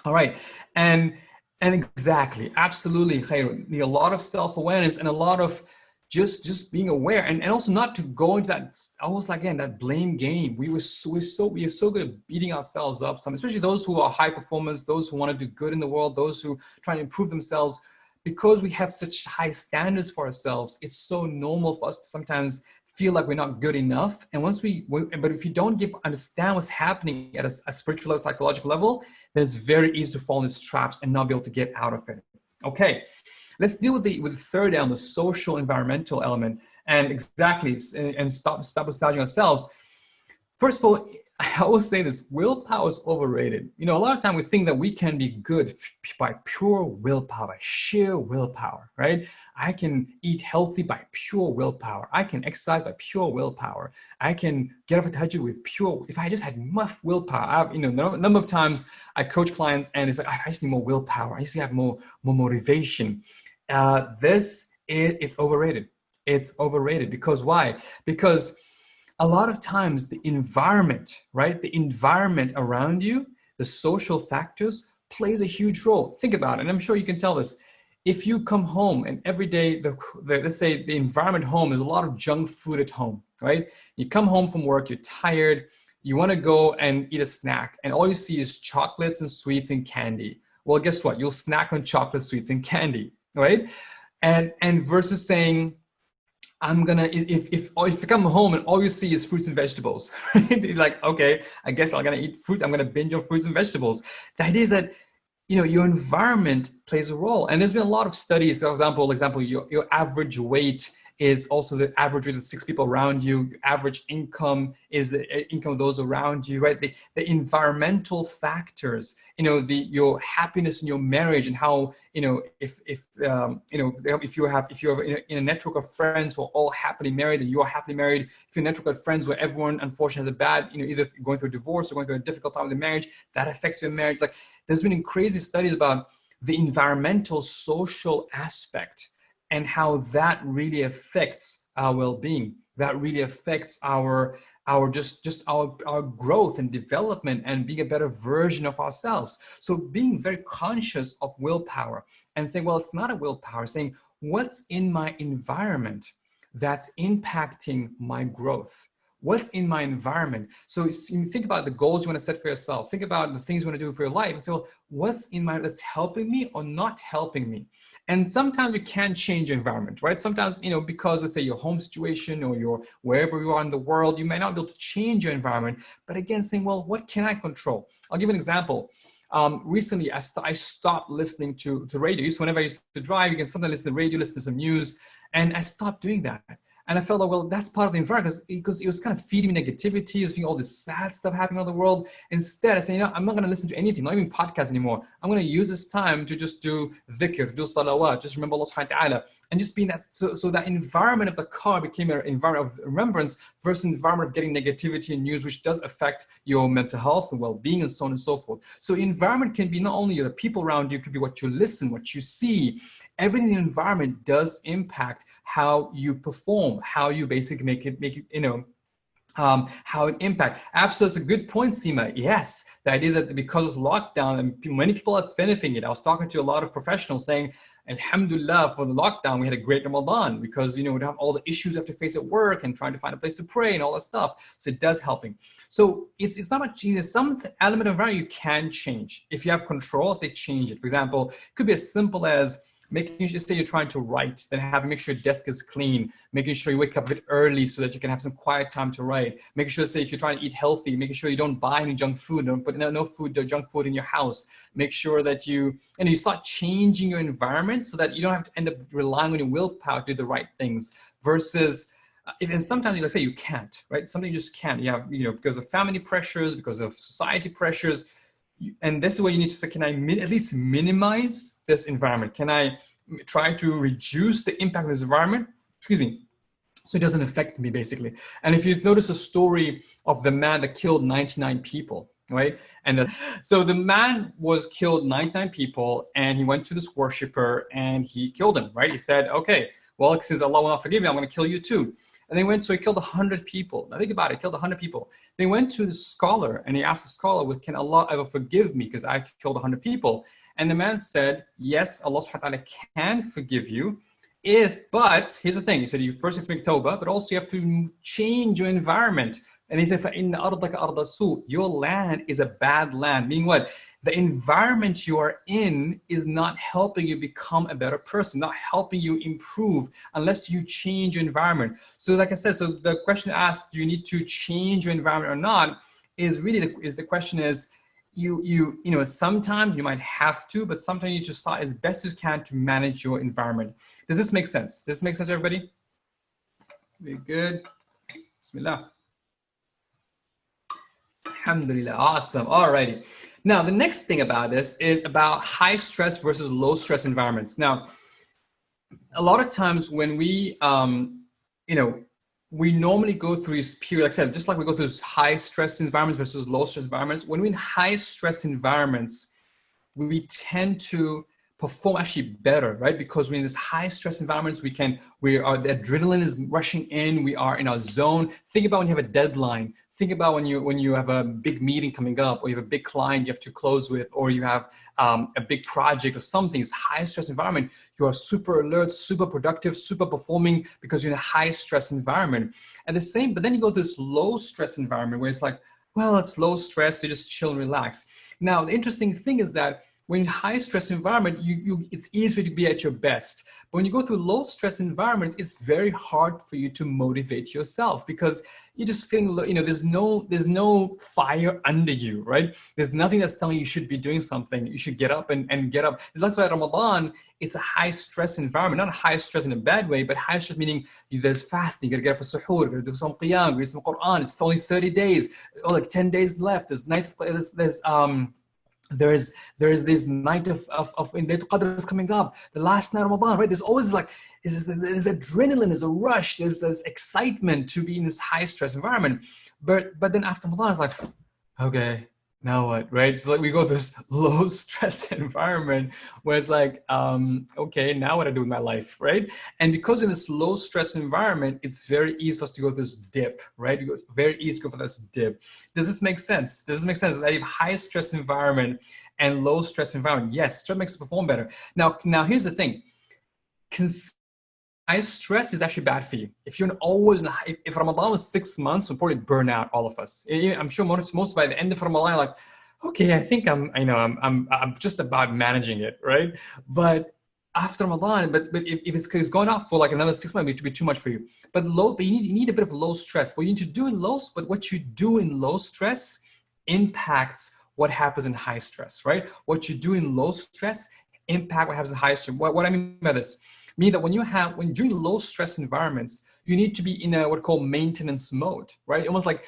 all right, and exactly, absolutely, khair. Need a lot of self-awareness and a lot of just being aware, and also not to go into that almost like, again, that blame game. We are so good at beating ourselves up, especially those who are high performers, those who want to do good in the world, those who try to improve themselves. Because we have such high standards for ourselves, it's so normal for us to sometimes feel like we're not good enough. And but if you don't understand what's happening at a spiritual level, psychological level, then it's very easy to fall in these traps and not be able to get out of it. Okay. Let's deal with the third element, the social environmental element, and stop sabotaging ourselves. First of all, I always say this: willpower is overrated. A lot of time we think that we can be good by pure willpower, by sheer willpower, right? I can eat healthy by pure willpower. I can exercise by pure willpower. I can get up at tahajjud with pure. If I just had enough willpower, number of times I coach clients and it's like, I just need more willpower. I just have more motivation. It's overrated. It's overrated because why? Because a lot of times the environment, right? The environment around you, the social factors plays a huge role. Think about it, and I'm sure you can tell this. If you come home and every day, let's say the environment home, there's a lot of junk food at home, right? You come home from work, you're tired, you want to go and eat a snack, and all you see is chocolates and sweets and candy. Well, guess what? You'll snack on chocolate, sweets, and candy, right? And versus saying, I'm gonna, if you come home and all you see is fruits and vegetables, right? You're like, okay, I guess I'm gonna eat fruits. I'm gonna binge on fruits and vegetables. The idea is that, your environment plays a role. And there's been a lot of studies. For example, your average weight is also the average rate of 6 people around you. Average income is the income of those around you, right? The environmental factors, your happiness in your marriage, and how, if you're in a network of friends who are all happily married and you're happily married, if you're in a network of friends where everyone unfortunately has a bad, either going through a divorce or going through a difficult time with their marriage, that affects your marriage. Like, there's been crazy studies about the environmental social aspect and how that really affects our well-being, that really affects our growth and development and being a better version of ourselves. So being very conscious of willpower and saying, well, it's not a willpower, saying what's in my environment that's impacting my growth? what's in my environment? So you think about the goals you want to set for yourself. Think about the things you want to do for your life and say, well, what's in my, that's helping me or not helping me? And sometimes you can change your environment, right? Sometimes, because let's say your home situation or your wherever you are in the world, you may not be able to change your environment. But again, saying, well, what can I control? I'll give an example. Recently, I stopped listening to radio. Whenever I used to drive, you can sometimes listen to radio, listen to some news, and I stopped doing that. And I felt like, well, that's part of the environment because it was kind of feeding me negativity. It was feeding all this sad stuff happening in the world. Instead, I said, I'm not going to listen to anything, not even podcasts anymore. I'm going to use this time to just do dhikr, do salawat, just remember Allah subhanahu wa ta'ala. And just being that, so that environment of the car became an environment of remembrance versus an environment of getting negativity and news, which does affect your mental health and well-being and so on and so forth. So environment can be not only the people around you, it could be what you listen, what you see. Everything in the environment does impact how you perform, how you basically make it, how it impact. Absolutely, that's a good point, Seema. Yes, the idea that because of lockdown and many people are benefiting it. I was talking to a lot of professionals saying, Alhamdulillah, for the lockdown, we had a great Ramadan because, we don't have all the issues you have to face at work and trying to find a place to pray and all that stuff. So it does helping. So it's not much, some element of environment you can change. If you have control, say change it. For example, it could be as simple as making sure, say you're trying to write, then make sure your desk is clean, making sure you wake up a bit early so that you can have some quiet time to write, making sure, say if you're trying to eat healthy, making sure you don't buy any junk food, don't put no food or junk food in your house, make sure that you start changing your environment so that you don't have to end up relying on your willpower to do the right things versus, and sometimes let's say you can't, right? Something you just can't, you have, because of family pressures, because of society pressures. And this is where you need to say, can I at least minimize this environment? Can I try to reduce the impact of this environment? Excuse me. So it doesn't affect me, basically. And if you notice a story of the man that killed 99 people, right? And so the man was killed 99 people and he went to this worshiper and he killed him, right? He said, okay, well, since Allah will not forgive me, I'm going to kill you too. And so he killed 100 people. Now think about it, he killed 100 people. They went to the scholar and he asked the scholar, well, can Allah ever forgive me because I killed 100 people? And the man said, yes, Allah subhanahu wa ta'ala can forgive you but here's the thing. He said, you first have to make tawbah, but also you have to change your environment. And he said, فَإِنَّ أَرْضَكَ أَرْضَ سُوءٍ. Your land is a bad land. Meaning what? The environment you are in is not helping you become a better person, not helping you improve unless you change your environment. So like I said, so the question asked, do you need to change your environment or not, is really the question is, sometimes you might have to, but sometimes you just start as best as you can to manage your environment. Does this make sense? Does this make sense, everybody? Very good. Bismillah. Alhamdulillah. Awesome. All righty. Now, the next thing about this is about high stress versus low stress environments. Now, a lot of times when we, we normally go through this period, like I said, just like we go through high stress environments versus low stress environments. When we're in high stress environments, we tend to perform actually better, right? Because we're in this high stress environments, the adrenaline is rushing in, we are in our zone. Think about when you have a deadline. Think about when you have a big meeting coming up, or you have a big client you have to close with, or you have a big project or something. It's high stress environment. You are super alert, super productive, super performing because you're in a high stress environment. And but then you go to this low stress environment where it's like, well, it's low stress, you just chill and relax. Now, the interesting thing is that when in high stress environment, it's easy to be at your best. But when you go through low stress environments, it's very hard for you to motivate yourself because you're just feeling, there's no fire under you, right? There's nothing that's telling you should be doing something. You should get up and get up. That's why Ramadan is a high stress environment, not high stress in a bad way, but high stress meaning there's fasting, you gotta get up for suhoor, you gotta do some qiyam, read some Quran. It's only 30 days, or like 10 days left. There's this night of Laylatul Qadr is coming up, the last night of Ramadan, right? There's always there's adrenaline, there's a rush, there's excitement to be in this high stress environment. But then after Ramadan, it's like, okay, now what, right? So we go this low stress environment where it's like, okay, now what I do with my life, right? And because in this low stress environment, it's very easy for us to go this dip, right? It's very easy to go for this dip. Does this make sense? Does this make sense? That you have high stress environment and low stress environment. Yes, stress makes us perform better. Now here's the thing. high stress is actually bad for you. If you're always in high, if Ramadan was 6 months, we'll probably burn out, all of us. I'm sure most by the end of Ramadan, like, okay, I think I'm just about managing it, right? But after Ramadan, but if it's gone off for like another 6 months, it would be too much for you. But you need a bit of low stress. What you need to do in what you do in low stress impacts what happens in high stress, right? What you do in low stress impact what happens in high stress. What I mean by this, mean that when during low stress environments, you need to be in a what we call maintenance mode, right? Almost like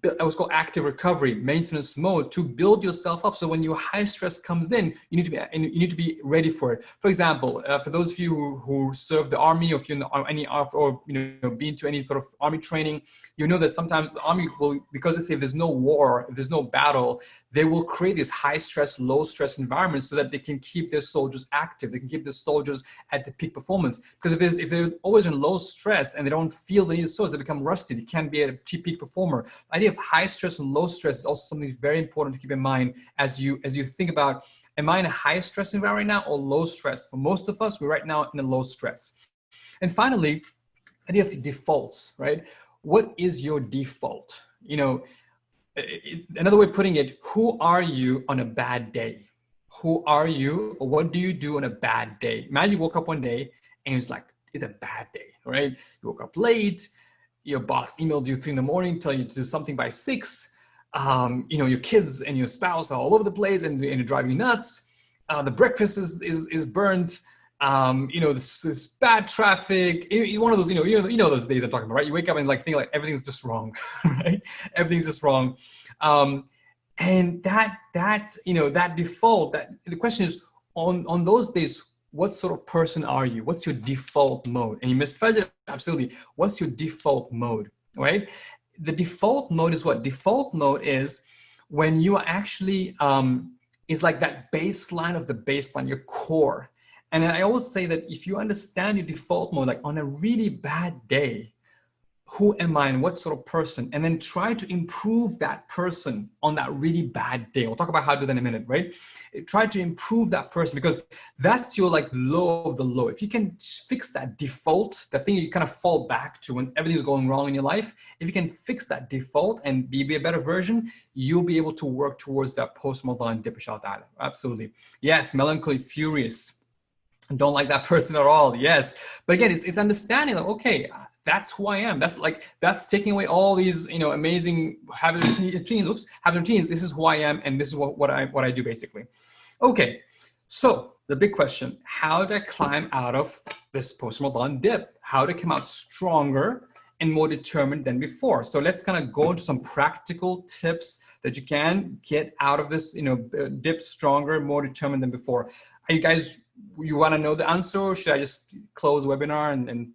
what's called active recovery, maintenance mode, to build yourself up. So when your high stress comes in, you need to be ready for it. For example, for those of you who serve the army, or if you're in been to any sort of army training, you know that sometimes the army will, because they say if there's no war, if there's no battle, they will create these high stress, low stress environments so that they can keep their soldiers active. They can keep their soldiers at the peak performance. Because if they're always in low stress and they don't feel the need of soldiers, they become rusty. They can't be a peak performer. The idea of high stress and low stress is also something very important to keep in mind as you think about, am I in a high stress environment right now or low stress? For most of us, we're right now in a low stress. And finally, the idea of defaults, right? What is your default? Another way of putting it, who are you on a bad day? Who are you, or what do you do on a bad day? Imagine you woke up one day and it's like, it's a bad day, right? You woke up late, your boss emailed you 3 a.m, tell you to do something by 6. Your kids and your spouse are all over the place and they drive you nuts. The breakfast is burnt. This bad traffic. One of those, those days I'm talking about, right? You wake up and think like everything's just wrong, right? Everything's just wrong. And that default, the question is, on those days, what sort of person are you? What's your default mode? And you missed Fajr, absolutely. What's your default mode, right? The default mode is what? Default mode is when you are actually, is like that baseline of the baseline, your core. And I always say that if you understand your default mode, like on a really bad day, who am I and what sort of person? And then try to improve that person on that really bad day. We'll talk about how to do that in a minute, right? Try to improve that person, because that's your like low of the low. If you can fix that default, the thing you kind of fall back to when everything's going wrong in your life, if you can fix that default and be a better version, you'll be able to work towards that post-Ramadan dip, inshallah. Absolutely. Yes, melancholy, furious. Don't like that person at all. Yes. But again, it's understanding that, okay, that's who I am. That's taking away all these, amazing habits, routines. This is who I am. And this is what I do basically. Okay. So the big question, how do I climb out of this post-Ramadan dip? How to come out stronger and more determined than before? So let's kind of go into some practical tips that you can get out of this, dip stronger, more determined than before. Are you guys, you want to know the answer, or should I just close the webinar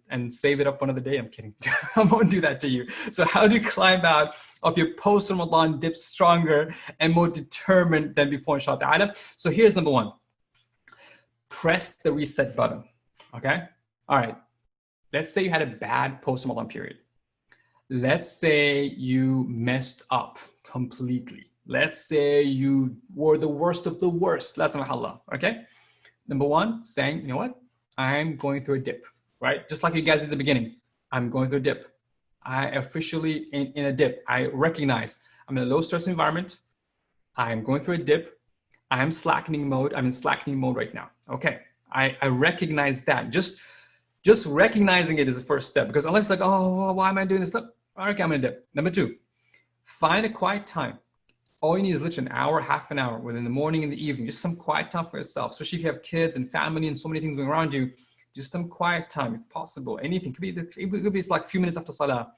and save it up for another day? I'm kidding. I won't do that to you. So how do you climb out of your post-Ramadan dip stronger and more determined than before, inshallah ta'ala? So here's number 1. Press the reset button, okay? All right. Let's say you had a bad post-Ramadan period. Let's say you messed up completely. Let's say you were the worst of the worst. Let's not, okay? Number 1, saying, you know what? I'm going through a dip, right? Just like you guys did at the beginning. I'm going through a dip. I officially in a dip. I recognize I'm in a low stress environment. I'm going through a dip. I'm slackening mode. I'm in slackening mode right now. Okay. I recognize that. Just recognizing it is the first step, because unless like, oh, why am I doing this? Look, okay, I'm in a dip. Number 2, find a quiet time. All you need is literally an hour, half an hour, within the morning and the evening, just some quiet time for yourself, especially if you have kids and family and so many things going around you, just some quiet time, if possible. Anything, it could be like a few minutes after Salah,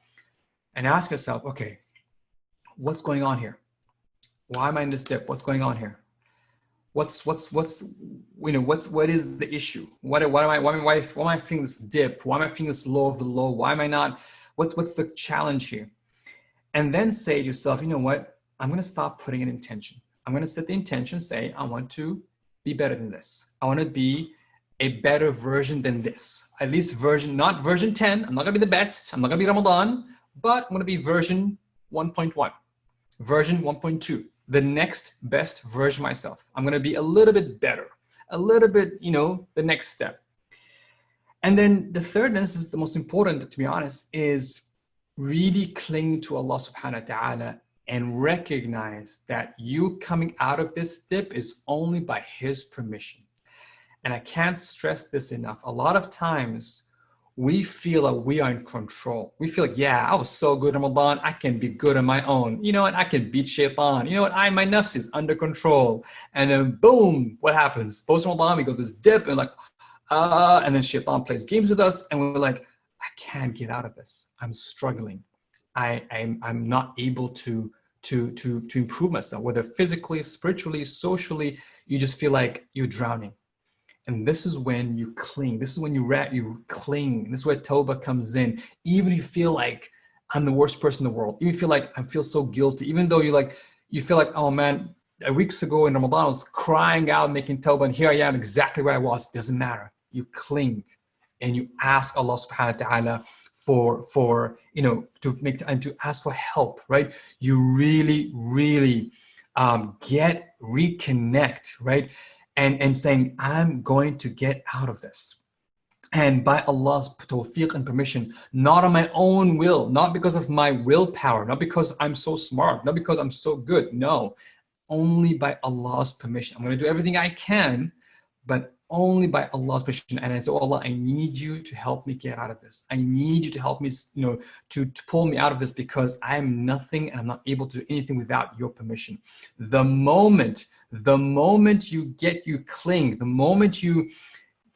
and ask yourself, okay, what's going on here? Why am I in this dip? What's going on here? What is the issue? Why am I feeling this dip? Why am I feeling this low of the low? Why am I not, what's the challenge here? And then say to yourself, you know what? I'm going to stop putting an intention. I'm going to set the intention, say, I want to be better than this. I want to be a better version than this. At least not version 10. I'm not going to be the best. I'm not going to be Ramadan, but I'm going to be version 1.1, version 1.2, the next best version of myself. I'm going to be a little bit better, a little bit, the next step. And then the third, and this is the most important, to be honest, is really cling to Allah subhanahu wa ta'ala and recognize that you coming out of this dip is only by His permission. And I can't stress this enough. A lot of times we feel like we are in control. We feel like, yeah, I was so good in Ramadan, I can be good on my own. You know what? I can beat shaitan. You know what? My nafs is under control. And then boom, what happens? Post Ramadan, we go this dip and like, and then shaitan plays games with us, and we're like, I can't get out of this. I'm struggling. I'm not able to improve myself, whether physically, spiritually, socially. You just feel like you're drowning. And this is when you cling. This is when you cling. This is where Tawbah comes in. Even if you feel like I'm the worst person in the world, even if you feel like I feel so guilty, even though you feel like, oh man, weeks ago in Ramadan, I was crying out, making Tawbah, and here I am exactly where I was. Doesn't matter. You cling and you ask Allah subhanahu wa ta'ala for to ask for help, right? You really reconnect, right? And saying, I'm going to get out of this. And by Allah's tawfiq and permission, not on my own will, not because of my willpower, not because I'm so smart, not because I'm so good. No, only by Allah's permission. I'm going to do everything I can, but only by Allah's permission. And I say, oh Allah, I need you to help me get out of this. I need you to help me, to pull me out of this, because I am nothing and I'm not able to do anything without your permission. The moment you cling, the moment you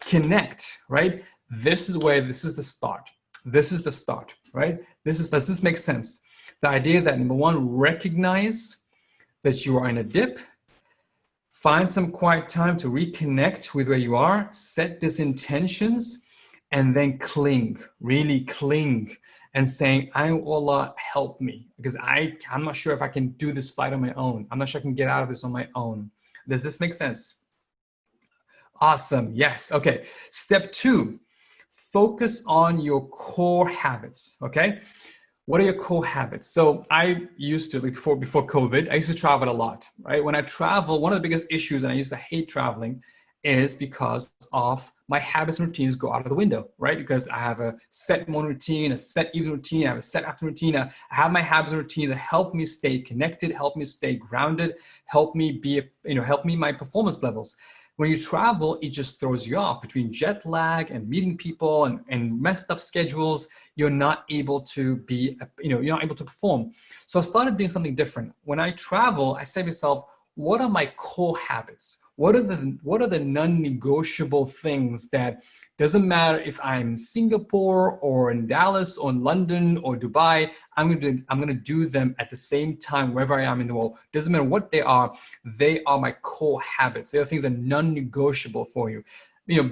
connect, right? This is the start. This is the start, right? Does this make sense? The idea that, number one, recognize that you are in a dip. Find some quiet time to reconnect with where you are, set these intentions, and then cling, really cling, and saying, Allah, help me, because I'm not sure if I can do this fight on my own. I'm not sure I can get out of this on my own. Does this make sense? Awesome, yes, okay. Step 2, focus on your core habits, okay? What are your core habits? So I used to, before COVID, I used to travel a lot, right? When I travel, one of the biggest issues, and I used to hate traveling, is because of my habits and routines go out of the window, right? Because I have a set morning routine, a set evening routine, I have a set afternoon routine. I have my habits and routines that help me stay connected, help me stay grounded, help me my performance levels. When you travel, it just throws you off between jet lag and meeting people and messed up schedules. You're not able to you're not able to perform. So I started doing something different. When I travel, I say to myself, what are my core habits? What are the non-negotiable things that doesn't matter if I'm in Singapore or in Dallas or in London or Dubai, I'm gonna do them at the same time wherever I am in the world. Doesn't matter what they are my core habits. They are things that are non-negotiable for you.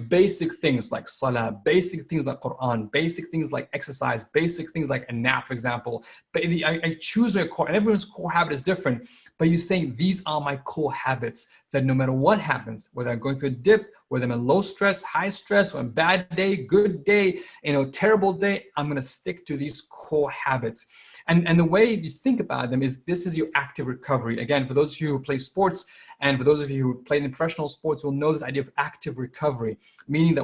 Basic things like salah, basic things like Quran, basic things like exercise, basic things like a nap, for example. But I choose my core, and everyone's core habit is different. But you say, these are my core habits that no matter what happens, whether I'm going through a dip, whether I'm in low stress, high stress, or a bad day, good day, terrible day, I'm going to stick to these core habits. And the way you think about them is, this is your active recovery. Again, for those of you who play sports, and for those of you who played in professional sports, will know this idea of active recovery, meaning that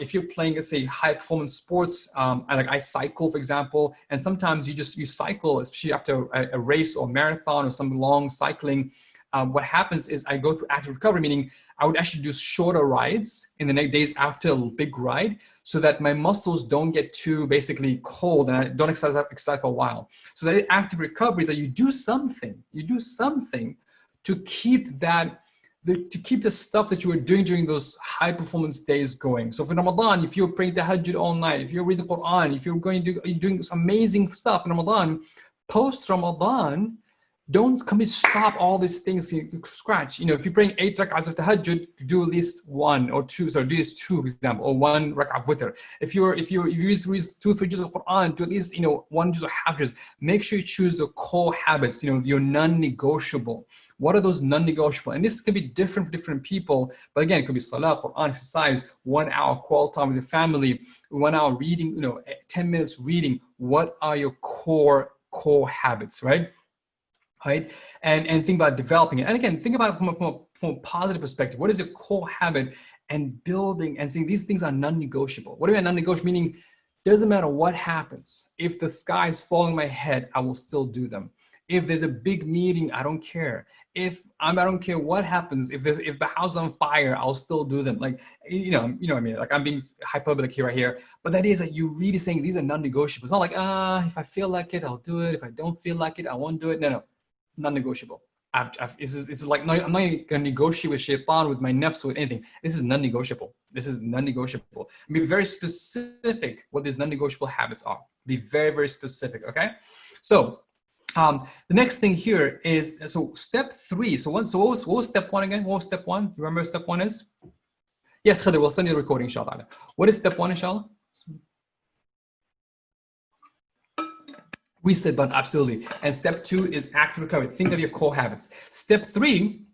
if you're playing, let's say, high performance sports, I cycle, for example, and sometimes you cycle, especially after a race or marathon or some long cycling. What happens is I go through active recovery, meaning I would actually do shorter rides in the next days after a big ride, so that my muscles don't get too basically cold and I don't exercise for a while. So that active recovery is that you do something to keep the stuff that you were doing during those high performance days going. So for Ramadan, if you're praying tahajjud all night, if you're reading the Quran, if you're doing this amazing stuff in Ramadan, post Ramadan, don't stop all these things from scratch. If you're praying 8 rak'ahs of tahajjud, do at least 1 or 2. So do at least 2, for example, or 1 rak'ah of witr. If you read 2-3 juz of Quran, do at least 1 juz or half juz. Make sure you choose the core habits. Your non-negotiable. What are those non-negotiable? And this can be different for different people. But again, it could be salah, Quran, exercise, 1 hour quality time with your family, 1 hour reading, 10 minutes reading. What are your core habits, right? Right? And think about developing it. And again, think about it from a positive perspective. What is your core habit? and building and saying these things are non-negotiable. What do I mean non-negotiable? Meaning, doesn't matter what happens. If the sky is falling on my head, I will still do them. If there's a big meeting, I don't care. I don't care what happens. If the house is on fire, I'll still do them. Like, what I mean? Like, I'm being hyperbolic here, right here. But the idea is that you really saying these are non-negotiable. It's not like, if I feel like it, I'll do it. If I don't feel like it, I won't do it. No, non-negotiable. This is like, no, I'm not going to negotiate with shaitan, with my nafs, with anything. This is non-negotiable. This is non-negotiable. Be very specific what these non-negotiable habits are. Be very, very specific, okay? So, the next thing here is, so step 3. So what was step 1 again? What was step 1? You remember what step 1 is? Yes, Khadir, we'll send you the recording, inshallah. What is step 1, inshallah? Reset button, absolutely. And step 2 is active recovery. Think of your core habits. Step 3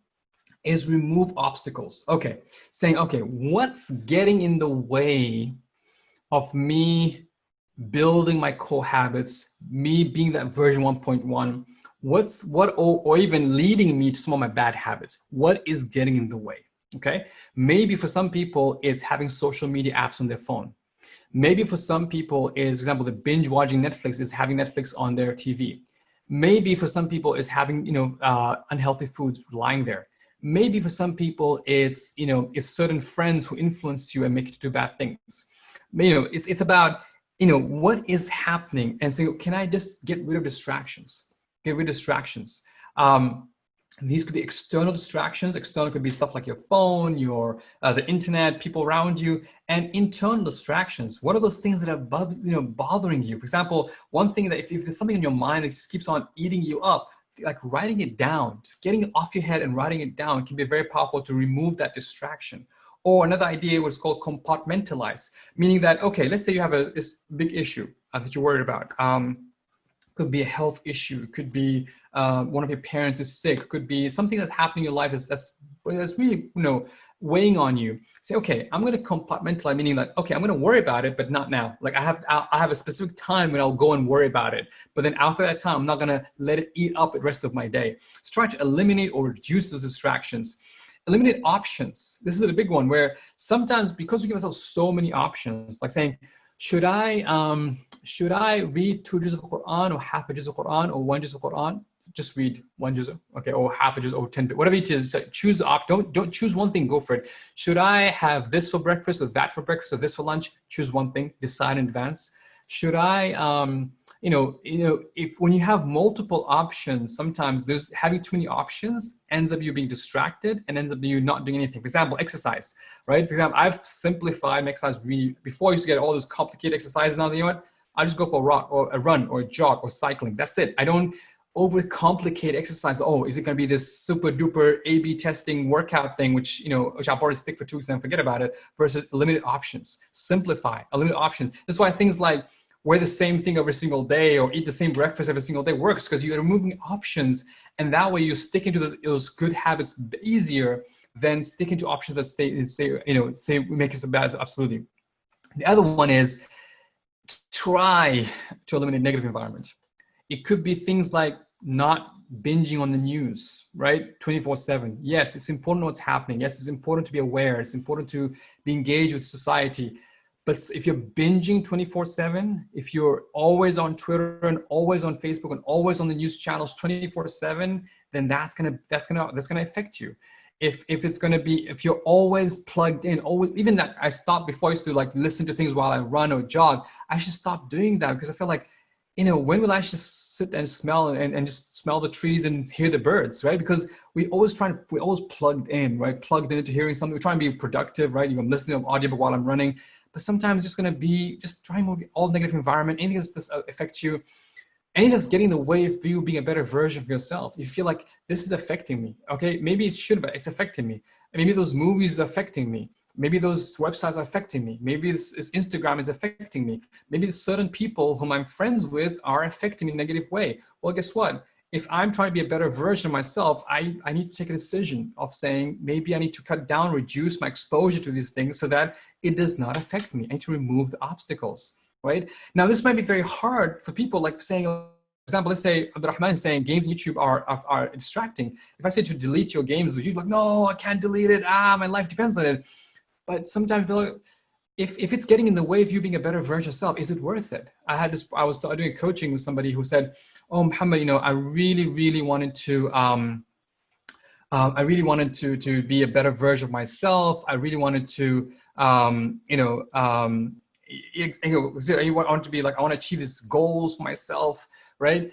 is remove obstacles. Okay, saying, okay, what's getting in the way of me building my core habits, me being that version 1.1, or even leading me to some of my bad habits? What is getting in the way? Okay, maybe for some people it's having social media apps on their phone. Maybe for some people is, for example, the binge watching Netflix is having Netflix on their TV. Maybe for some people is having, unhealthy foods lying there. Maybe for some people it's certain friends who influence you and make you do bad things. It's about, what is happening, and say, can I just get rid of distractions? Get rid of distractions. These could be external distractions. External could be stuff like your phone, the internet, people around you, and internal distractions. What are those things that are bothering you? For example, one thing that if there's something in your mind that just keeps on eating you up, like writing it down, just getting it off your head and writing it down can be very powerful to remove that distraction. Or another idea was called compartmentalize, meaning that, okay, let's say you have this big issue that you're worried about. Could be a health issue. It could be one of your parents is sick. It could be something that's happening in your life that's really weighing on you. Say, okay, I'm going to compartmentalize, meaning like, okay, I'm going to worry about it, but not now. Like I have a specific time when I'll go and worry about it. But then after that time, I'm not going to let it eat up the rest of my day. So try to eliminate or reduce those distractions. Eliminate options. This is a big one where sometimes, because we give ourselves so many options, like saying, should I read 2 juz of Quran or half a juz of Quran or 1 juz of Quran? Just read 1 juz, okay, or half a juz or 10, whatever it is. Choose the don't choose one thing, go for it. Should I have this for breakfast or that for breakfast or this for lunch? Choose one thing, decide in advance. Should I, if when you have multiple options, sometimes having too many options ends up you being distracted and ends up you not doing anything. For example, exercise, right? For example, I've simplified my exercise really. Before I used to get all those complicated exercises. Now, you know what? I just go for a run or a jog or cycling. That's it. I don't overcomplicate exercise. Oh, is it going to be this super duper A/B testing workout thing, which I'll probably stick for 2 weeks and forget about it, versus limited options. Simplify, limited options. That's why things like wear the same thing every single day or eat the same breakfast every single day works, because you're removing options, and that way you stick into those good habits easier than sticking to options that say make us bad. Absolutely. The other one is try to eliminate negative environment. It could be things like not binging on the news, right? 24/7. Yes, it's important what's happening. Yes, it's important to be aware. It's important to be engaged with society. But if you're binging 24/7, if you're always on Twitter and always on Facebook and always on the news channels 24/7, then that's gonna affect you. If you're always plugged in, even that I stopped before I used to like listen to things while I run or jog. I should stop doing that, because I feel like, when will I just sit and smell and just smell the trees and hear the birds, right? Because we're always plugged in, right? Plugged into hearing something. We're trying to be productive, right? I'm listening to audiobook while I'm running, but sometimes it's going to be just trying to move all negative environment. Anything that's affects you, anything that's getting in the way of you being a better version of yourself. You feel like this is affecting me. Okay, maybe it should, but it's affecting me. And maybe those movies are affecting me. Maybe those websites are affecting me. Maybe this Instagram is affecting me. Maybe certain people whom I'm friends with are affecting me in a negative way. Well, guess what? If I'm trying to be a better version of myself, I need to take a decision of saying, maybe I need to cut down, reduce my exposure to these things so that it does not affect me. I need to remove the obstacles, right? Now, this might be very hard for people, like saying, for example, let's say Abdurrahman is saying games on YouTube are distracting. If I say to delete your games, you're like, no, I can't delete it. My life depends on it. But sometimes if it's getting in the way of you being a better version of yourself, is it worth it? I was doing a coaching with somebody who said, oh, Muhammad, I really wanted to, to be a better version of myself. I really wanted to, I want to be like, I want to achieve these goals for myself, right?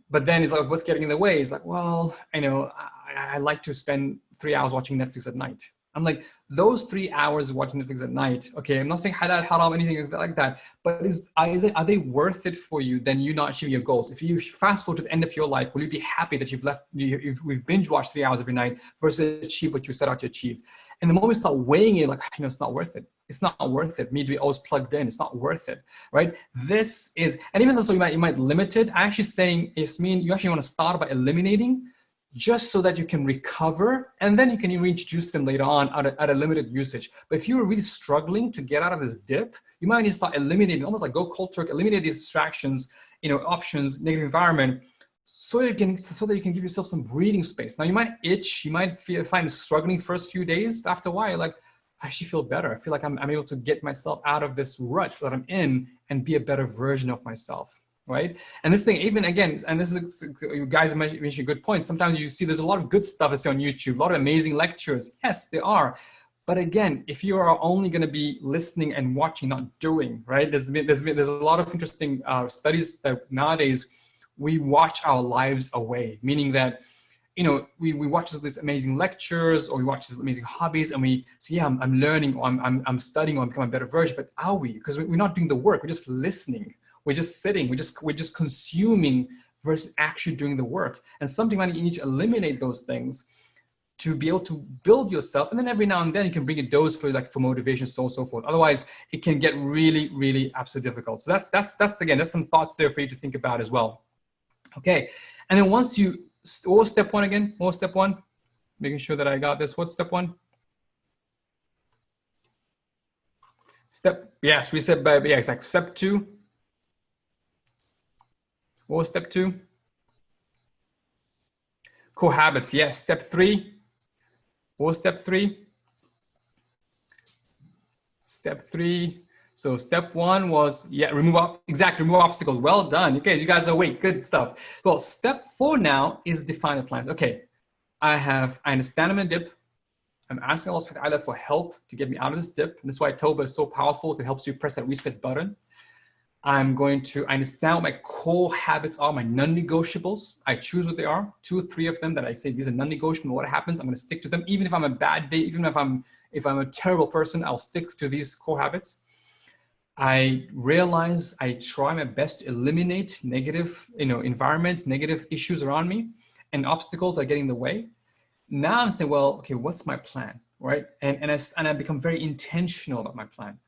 But then it's like, what's getting in the way? It's like, well, I like to spend 3 hours watching Netflix at night. I'm like, those 3 hours watching Netflix at night, okay, I'm not saying halal, haram, anything like that, but are they worth it for you than you not achieving your goals? If you fast forward to the end of your life, will you be happy that we've binge watched 3 hours every night versus achieve what you set out to achieve? And the moment you start weighing it, like, it's not worth it. It's not worth it. Me to be always plugged in. It's not worth it, right? This is, and even though you might limit it, I'm actually saying, Yasmin, you actually want to start by eliminating, just so that you can recover, and then you can reintroduce them later on at a limited usage. But if you're really struggling to get out of this dip, you might need to start eliminating, almost like go cold turkey, eliminate these distractions, options, negative environment, so that you can give yourself some breathing space. Now you might itch, you might find struggling first few days, but after a while, you're like, I actually feel better. I feel like I'm able to get myself out of this rut that I'm in and be a better version of myself. Right? And this thing, even again, and this is, you guys mentioned a good point. Sometimes you see there's a lot of good stuff I see on YouTube, a lot of amazing lectures. Yes, there are. But again, if you are only going to be listening and watching, not doing, right? There's a lot of interesting studies that nowadays we watch our lives away, meaning that, we watch these amazing lectures or we watch these amazing hobbies and we see, yeah, I'm learning, or I'm studying, or I'm becoming a better version. But are we? Because we're not doing the work. We're just listening. We're just sitting, we're just consuming versus actually doing the work. And sometimes you need to eliminate those things to be able to build yourself. And then every now and then you can bring a dose for motivation, so on and so forth. Otherwise, it can get really, really absolutely difficult. So that's again, that's some thoughts there for you to think about as well. Okay. And then once what was step one again? What was step one? Making sure that I got this. What's step one? Yes, we said, yeah, exactly. Step two. What was step two? Core habits, yes. Step three. What was step three? Step three. So step one was, remove obstacles. Well done. Okay, you guys are awake. Good stuff. Well, step four now is define the plans. Okay, I understand I'm in a dip. I'm asking Allah subhanahu wa ta'ala for help to get me out of this dip. And that's why Tawbah is so powerful. It helps you press that reset button. I understand what my core habits are, my non-negotiables. I choose what they are, 2 or 3 of them that I say, these are non-negotiable. What happens, I'm going to stick to them. Even if I'm a bad day, even if I'm a terrible person, I'll stick to these core habits. I realize I try my best to eliminate negative, environments, negative issues around me and obstacles that are getting in the way. Now I'm saying, well, okay, what's my plan, right? And I become very intentional about my plan.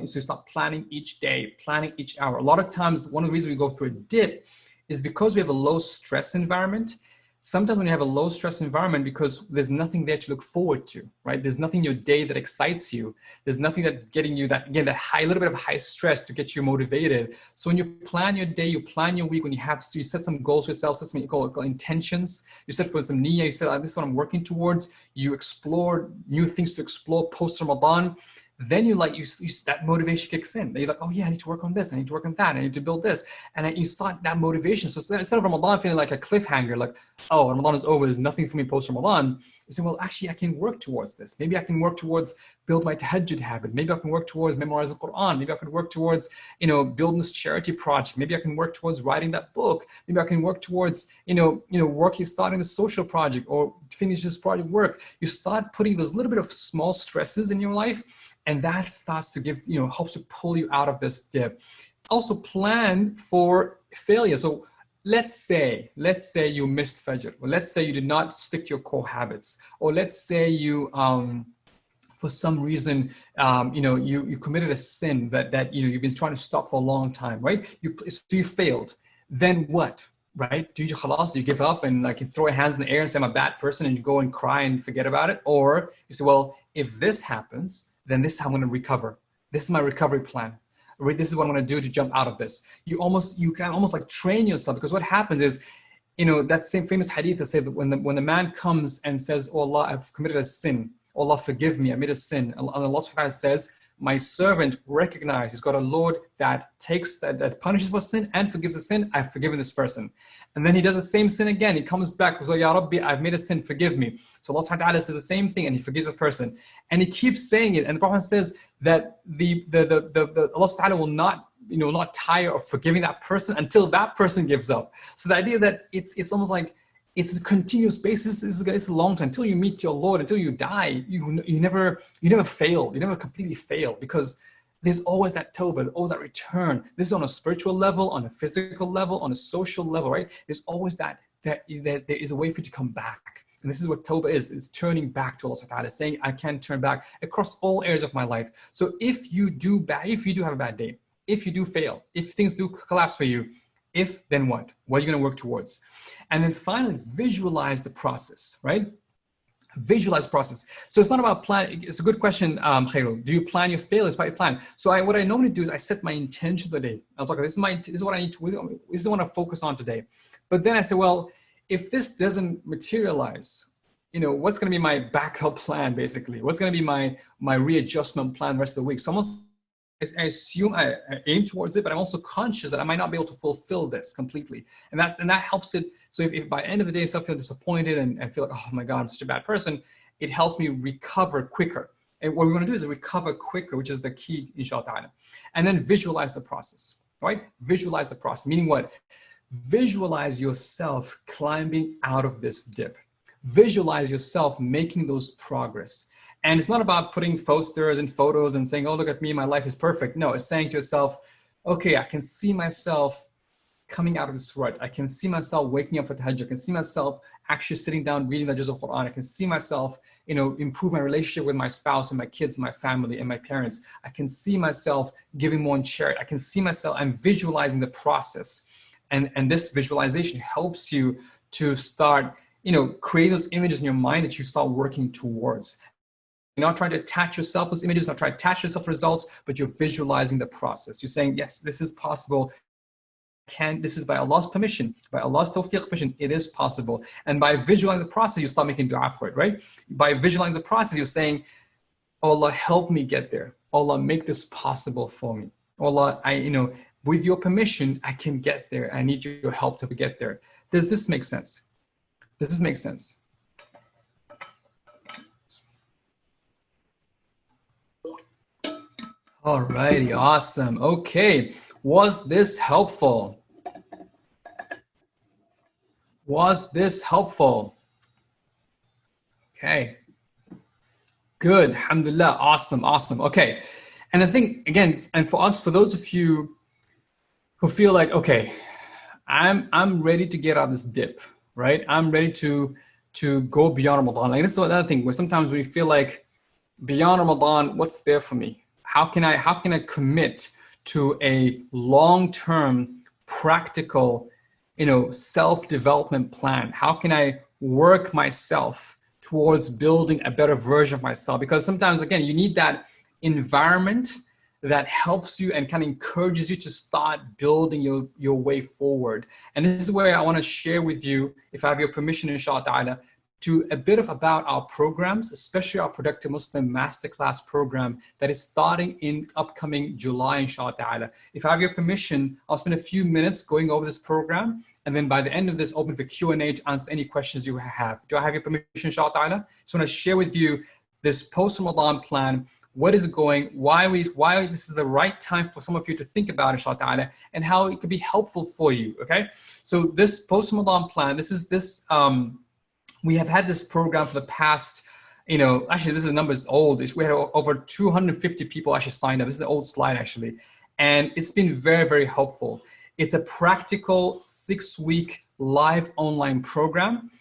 So start planning each day, planning each hour. A lot of times, one of the reasons we go through a dip is because we have a low stress environment. Sometimes when you have a low stress environment, because there's nothing there to look forward to, right? There's nothing in your day that excites you. There's nothing that's getting you that little bit of high stress to get you motivated. So when you plan your day, you plan your week, you set some goals for yourself, set some call intentions. You set for some niyyah, you said, this is what I'm working towards. You explore new things to explore post-Ramadan. Then that motivation kicks in. You're like, oh yeah, I need to work on this. I need to work on that. I need to build this. And you start that motivation. So instead of Ramadan feeling like a cliffhanger, like, oh, Ramadan is over, there's nothing for me post-Ramadan, you say, well, actually, I can work towards this. Maybe I can work towards build my tahajjud habit. Maybe I can work towards memorize the Quran. Maybe I can work towards, building this charity project. Maybe I can work towards writing that book. Maybe I can work towards, starting the social project or finish this project work. You start putting those little bit of small stresses in your life, and that starts to give, helps to pull you out of this dip. Also plan for failure. So let's say you missed Fajr, or let's say you did not stick to your core habits, or let's say you, for some reason, you committed a sin that you've been trying to stop for a long time, right? So you failed. Then what? Right? Do you khalas? Do you give up and you throw your hands in the air and say I'm a bad person and you go and cry and forget about it? Or you say, well, if this happens, then this is how I'm going to recover. This is my recovery plan. Right? This is what I'm going to do to jump out of this. You can almost train yourself, because what happens is, that same famous hadith that says that when the man comes and says, oh Allah, I've committed a sin, Oh Allah, forgive me, I made a sin. And Allah subhanahu wa ta'ala says, my servant recognized he's got a Lord that that punishes for sin and forgives the sin. I've forgiven this person. And then he does the same sin again. He comes back, so, Ya Rabbi, I've made a sin, forgive me. So Allah subhanahu wa ta'ala says the same thing and he forgives the person. And he keeps saying it. And the Prophet says that Allah subhanahu wa ta'ala will not tire of forgiving that person until that person gives up. So the idea that it's almost like it's a continuous basis. It's a long time until you meet your Lord, until you die. You never fail. You never completely fail, because there's always that tawbah, always that return. This is on a spiritual level, on a physical level, on a social level, right? There's always that there is a way for you to come back. And this is what tawbah is turning back to Allah subhanahu wa ta'ala, saying, I can turn back across all areas of my life. So if you do have a bad day, if you do fail, if things do collapse for you, then what? What are you going to work towards? And then finally, visualize the process, right? Visualize the process. So it's not about plan. It's a good question, Khairul. Do you plan your failures by your plan? So what I normally do is I set my intentions of the day. I'll talk about this is what I need to, this is what I focus on today. But then I say, well, if this doesn't materialize, what's going to be my backup plan, basically? What's going to be my readjustment plan the rest of the week? So I assume I aim towards it, but I'm also conscious that I might not be able to fulfill this completely. And that helps it. So if by the end of the day, I still feel disappointed and feel like, oh my God, I'm such a bad person, it helps me recover quicker. And what we're going to do is recover quicker, which is the key, inshallah. And then visualize the process, right? Visualize the process, meaning what? Visualize yourself climbing out of this dip. Visualize yourself making those progress. And it's not about putting posters and photos and saying, oh, look at me, my life is perfect. No, it's saying to yourself, okay, I can see myself coming out of this rut. I can see myself waking up for tahajjud. I can see myself actually sitting down reading the Juz of Quran. I can see myself, improve my relationship with my spouse and my kids and my family and my parents. I can see myself giving more in charity. I can see myself, I'm visualizing the process. And this visualization helps you to start, create those images in your mind that you start working towards. You're not trying to attach yourself to those images, not trying to attach yourself to results, but you're visualizing the process. You're saying, yes, this is possible. This is by Allah's permission, by Allah's tawfiq permission, it is possible. And by visualizing the process, you start making dua for it, right? By visualizing the process, you're saying, oh Allah, help me get there. Oh Allah, make this possible for me. Oh Allah, with your permission, I can get there. I need your help to get there. Does this make sense? Does this make sense? Alrighty, awesome. Okay, was this helpful? Was this helpful? Okay, good, alhamdulillah, awesome. Okay, and I think, again, and for those of you who feel like, okay, I'm ready to get out of this dip, right? I'm ready to go beyond Ramadan. Like, this is another thing where sometimes we feel like, beyond Ramadan, what's there for me? How can I commit to a long-term, practical, self-development plan? How can I work myself towards building a better version of myself? Because sometimes, again, you need that environment that helps you and kind of encourages you to start building your way forward. And this is where I want to share with you, if I have your permission, inshallah ta'ala, to a bit about our programs, especially our Productive Muslim Masterclass program that is starting in upcoming July, inshallah ta'ala. If I have your permission, I'll spend a few minutes going over this program, and then by the end of this, open for Q&A to answer any questions you have. Do I have your permission, inshallah ta'ala? So I want to share with you this post-Ramadan plan. What is it going? Why this is the right time for some of you to think about, inshallah ta'ala, and how it could be helpful for you, okay? So this post-Ramadan plan, we have had this program for the past, actually this number is old. We had over 250 people actually signed up. This is an old slide actually. And it's been very, very helpful. It's a practical 6-week live online program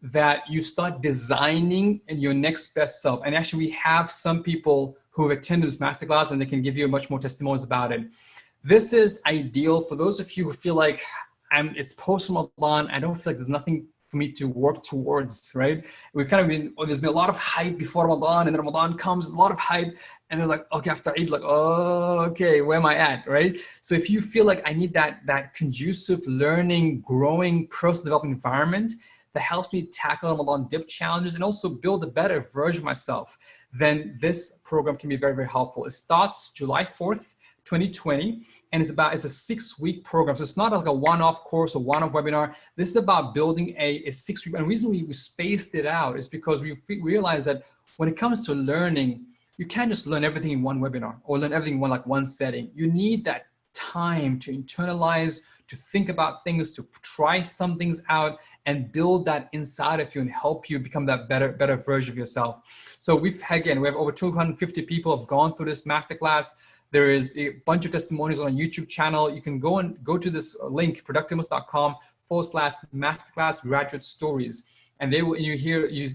that you start designing in your next best self. And actually we have some people who have attended this masterclass and they can give you much more testimonials about it. This is ideal for those of you who feel like it's post-Ramadan. I don't feel like there's nothing for me to work towards, right? We've kind of there's been a lot of hype before Ramadan, and then Ramadan comes, there's a lot of hype, and they're like, okay, after Eid, like, oh, okay, where am I at, right? So if you feel like I need that conducive learning, growing, personal development environment, that helps me tackle Ramadan Dip challenges and also build a better version of myself, then this program can be very, very helpful. It starts July 4th, 2020, and it's a 6-week program. So it's not like a one-off course or one-off webinar. This is about building a 6-week. And the reason we spaced it out is because we realized that when it comes to learning, you can't just learn everything in one webinar or learn everything in one setting. You need that time to internalize, to think about things, to try some things out and build that inside of you and help you become that better version of yourself. So we have over 250 people have gone through this masterclass. There is a bunch of testimonials on our YouTube channel. You can go to this link, productivemus.com/masterclass graduate stories. And you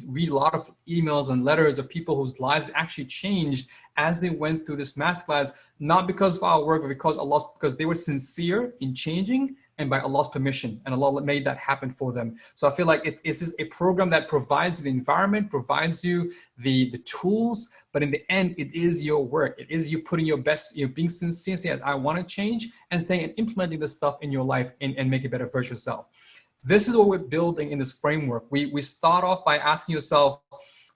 read a lot of emails and letters of people whose lives actually changed as they went through this masterclass, not because of our work, but because they were sincere in changing and by Allah's permission, and Allah made that happen for them. So I feel like it's a program that provides you the environment, provides you the tools, but in the end, it is your work. It is you putting your best, being sincere, saying, I want to change, and saying and implementing this stuff in your life and make a better version of yourself. This is what we're building in this framework. We start off by asking yourself,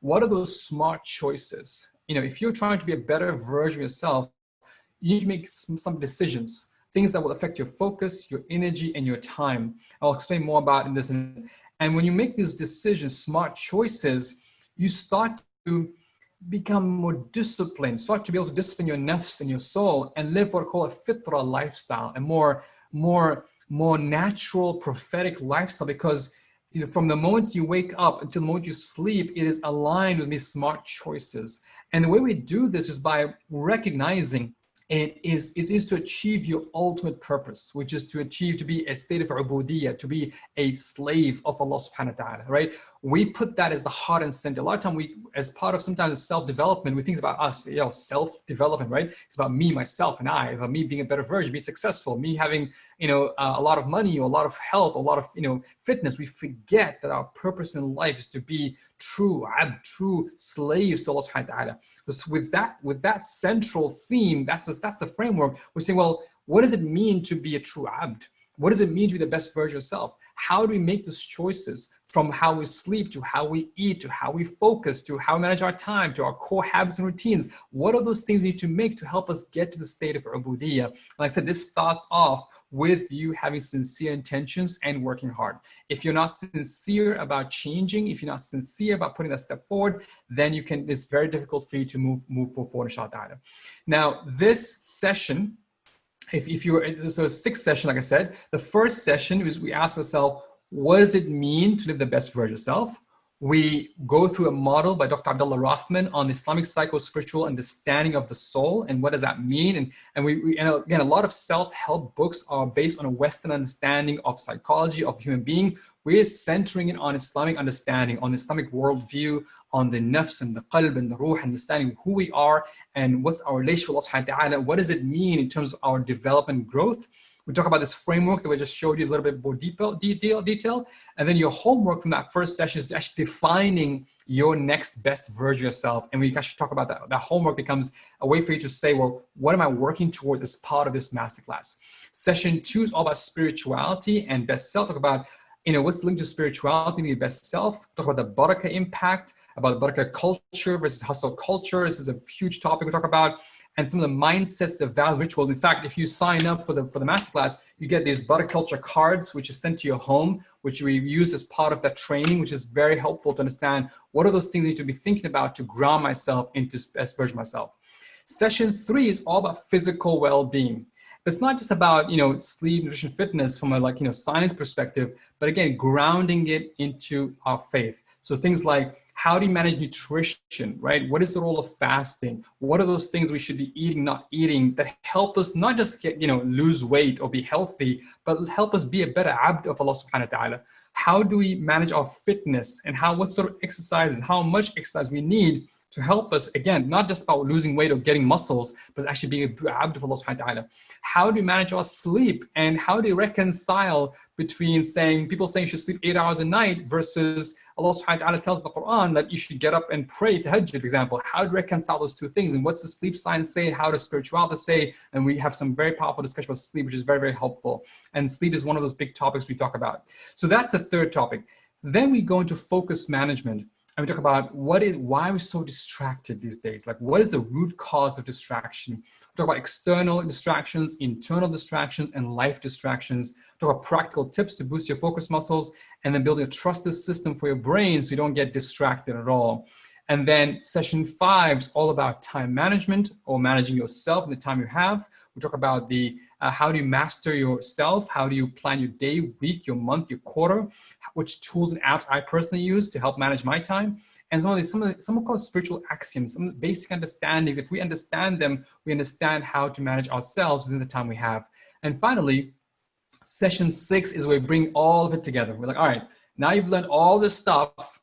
what are those smart choices? If you're trying to be a better version of yourself, you need to make some decisions, things that will affect your focus, your energy, and your time. I'll explain more about in this. And when you make these decisions, smart choices, you start to become more disciplined, start to be able to discipline your nafs and your soul and live what I call a fitra lifestyle, a more natural, prophetic lifestyle, because from the moment you wake up until the moment you sleep, it is aligned with these smart choices. And the way we do this is by recognizing it is to achieve your ultimate purpose, which is to be a state of ubudiyyah, to be a slave of Allah subhanahu wa ta'ala, right? We put that as the heart and center. A lot of time as part of sometimes self-development, we think about us, self-development, right? It's about me, myself, and I, about me being a better version, be successful, me having, a lot of money or a lot of health, a lot of, fitness. We forget that our purpose in life is to be true slaves to Allah subhanahu wa ta'ala. With that central theme, that's the framework. We're saying, well, what does it mean to be a true abd? What does it mean to be the best version of yourself? How do we make those choices, from how we sleep to how we eat to how we focus to how we manage our time to our core habits and routines? What are those things we need to make to help us get to the state of ubudiyyah? And like I said, this starts off with you having sincere intentions and working hard. If you're not sincere about changing, if you're not sincere about putting that step forward, then it's very difficult for you to move forward, inshallah. Now, this session, so a 6th session, like I said, the first session is we ask ourselves, what does it mean to live the best version of yourself? We go through a model by Dr. Abdullah Rothman on Islamic psycho-spiritual understanding of the soul and what does that mean. And again, a lot of self-help books are based on a Western understanding of psychology, of human being. We're centering it on Islamic understanding, on Islamic worldview, on the nafs and the qalb and the ruh, understanding who we are and what's our relationship with Allah subhanahu wa ta'ala. What does it mean in terms of our development growth? We talk about this framework that we just showed you a little bit more detail. And then your homework from that first session is actually defining your next best version of yourself. And we actually talk about that. That homework becomes a way for you to say, well, what am I working towards as part of this masterclass? Session 2 is all about spirituality and best self. Talk about, what's linked to spirituality, the best self. Talk about the barakah impact, about the barakah culture versus hustle culture. This is a huge topic we talk about. And some of the mindsets, the values, rituals. In fact, if you sign up for the masterclass, you get these barakah culture cards, which is sent to your home, which we use as part of that training, which is very helpful to understand what are those things I need to be thinking about to ground myself into best version of myself. Session 3 is all about physical well-being. But it's not just about, sleep, nutrition, fitness from a science perspective, but again, grounding it into our faith. So things like, how do you manage nutrition, right? What is the role of fasting? What are those things we should be eating, not eating, that help us not just get, lose weight or be healthy, but help us be a better abd of Allah subhanahu wa ta'ala? How do we manage our fitness and what sort of exercises, how much exercise we need to help us, again, not just about losing weight or getting muscles, but actually being a abd of Allah subhanahu wa ta'ala? How do you manage our sleep, and how do you reconcile between people saying you should sleep 8 hours a night versus Allah subhanahu wa ta'ala tells the Quran that you should get up and pray tahajjud, for example? How do you reconcile those two things? And what's the sleep science say? How does spirituality say? And we have some very powerful discussion about sleep, which is very, very helpful. And sleep is one of those big topics we talk about. So that's the third topic. Then we go into focus management, and we talk about why we're so distracted these days. Like, what is the root cause of distraction? We talk about external distractions, internal distractions, and life distractions. We talk about practical tips to boost your focus muscles, and then building a trusted system for your brain so you don't get distracted at all. And then session 5 is all about time management, or managing yourself and the time you have. We talk about how do you master yourself? How do you plan your day, week, your month, your quarter? Which tools and apps I personally use to help manage my time. And some of called spiritual axioms, some basic understandings. If we understand them, we understand how to manage ourselves within the time we have. And finally, session 6 is where we bring all of it together. We're like, all right, now you've learned all this stuff.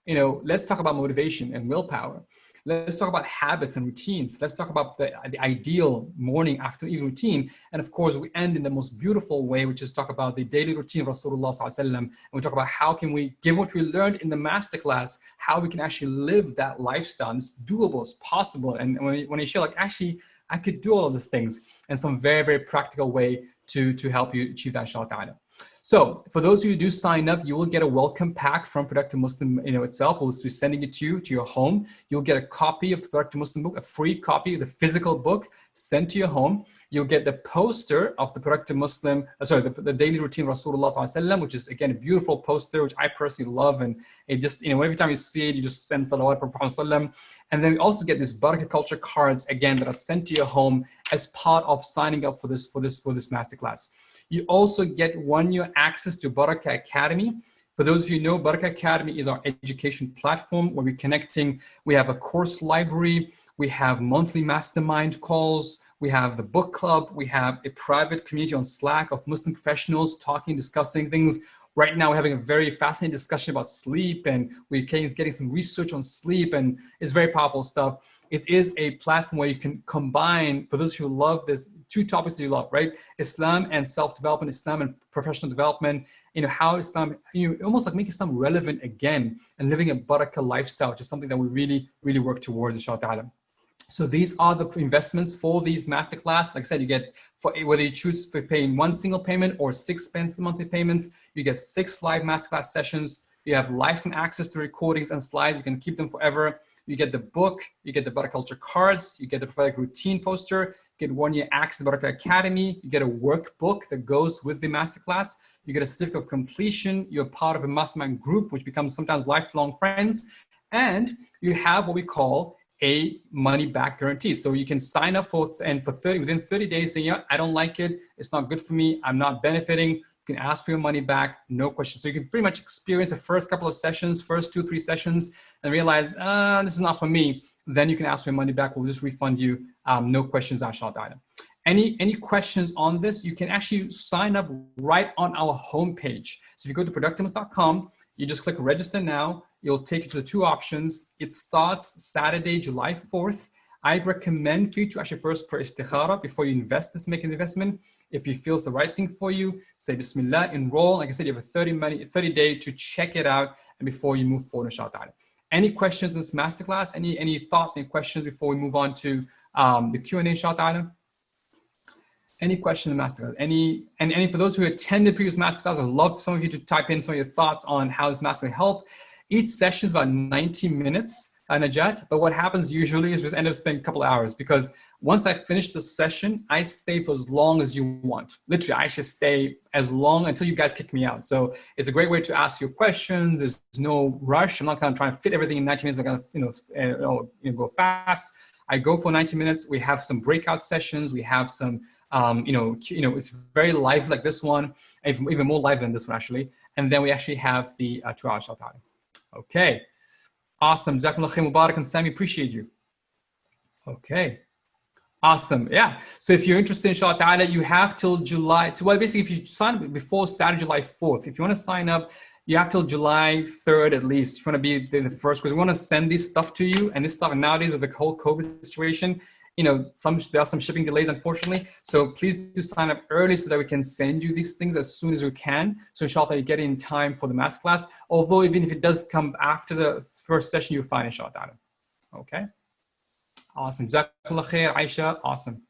Let's talk about motivation and willpower. Let's talk about habits and routines. Let's talk about the ideal morning, afternoon, evening routine. And of course, we end in the most beautiful way, which is talk about the daily routine of Rasulullah Sallallahu Alaihi Wasallam. And we talk about how can we give what we learned in the masterclass, how we can actually live that lifestyle. It's doable, it's possible. And when you share, like, actually, I could do all of these things, and some very, very practical way to help you achieve that, inshallah. So for those of you who do sign up, you will get a welcome pack from Productive Muslim itself. We'll be sending it to you, to your home. You'll get a copy of the Productive Muslim book, a free copy of the physical book sent to your home. You'll get the poster of the Productive Muslim, the daily routine of Rasulullah Sallallahu Alaihi Wasallam, which is, again, a beautiful poster, which I personally love. And it just, every time you see it, you just send salawat for Prophet Sallallahu. And then we also get these Barakah Culture cards, again, that are sent to your home as part of signing up for this masterclass. You also get 1 year access to Barakah Academy. For those of you who know, Barakah Academy is our education platform where we're connecting. We have a course library. We have monthly mastermind calls. We have the book club. We have a private community on Slack of Muslim professionals talking, discussing things. Right now, we're having a very fascinating discussion about sleep, and we're getting some research on sleep, and it's very powerful stuff. It is a platform where you can combine, for those who love this, 2 topics that you love, right? Islam and self-development, Islam and professional development, how Islam, almost like make Islam relevant again, and living a barakah lifestyle, which is something that we really, really work towards, inshallah. So these are the investments for these masterclass. Like I said, you get, for whether you choose to pay in 1 single payment or 6 monthly payments, you get 6 live masterclass sessions. You have lifetime access to recordings and slides. You can keep them forever. You get the book, you get the Barakah Culture cards, you get the prophetic routine poster, you get 1 year access to Barakah Academy, you get a workbook that goes with the masterclass, you get a certificate of completion, you're part of a mastermind group, which becomes sometimes lifelong friends, and you have what we call a money back guarantee. So you can sign up within 30 days, saying, I don't like it, it's not good for me, I'm not benefiting. You can ask for your money back, no question. So you can pretty much experience the first couple of sessions, first 2-3 sessions, and realize, this is not for me. Then you can ask for your money back. We'll just refund you, no questions, inshallah. Any questions on this? You can actually sign up right on our homepage. So if you go to productiveness.com, you just click register now. You'll take you to the 2 options. It starts Saturday, July 4th. I recommend for you to actually first pray istikhara before you make an investment. If you feel it's the right thing for you, say Bismillah, enroll. Like I said, you have a 30-day to check it out, and before you move forward, inshallah. Any questions in this masterclass? Any thoughts, any questions before we move on to the Q&A, inshallah? Any question in the masterclass? Any for those who attended previous masterclass, I'd love some of you to type in some of your thoughts on how this masterclass helped. Each session is about 90 minutes, Najat, but what happens usually is we end up spending a couple of hours, because once I finish the session, I stay for as long as you want. Literally, I should stay as long until you guys kick me out. So it's a great way to ask your questions. There's no rush. I'm not going to try and fit everything in 90 minutes. I'm going to go fast. I go for 90 minutes. We have some breakout sessions. We have some, it's very live like this one, even more live than this one actually. And then we actually have the 2 hour time. Okay. Awesome. Jazakumullah khair, Mubarak and Sammy, appreciate you. Okay. Awesome. Yeah. So if you're interested, inshallah ta'ala, you have till July. Basically, if you sign up before Saturday, July 4th, if you want to sign up, you have till July 3rd at least. If you want to be the first, because we want to send this stuff to you. And this stuff nowadays with the whole COVID situation, there are some shipping delays, unfortunately. So please do sign up early so that we can send you these things as soon as we can. So inshallah, you get it in time for the masterclass. Although even if it does come after the first session, you'll find inshallah ta'ala. Okay. Awesome. Jazakallah khair, Aisha. Awesome.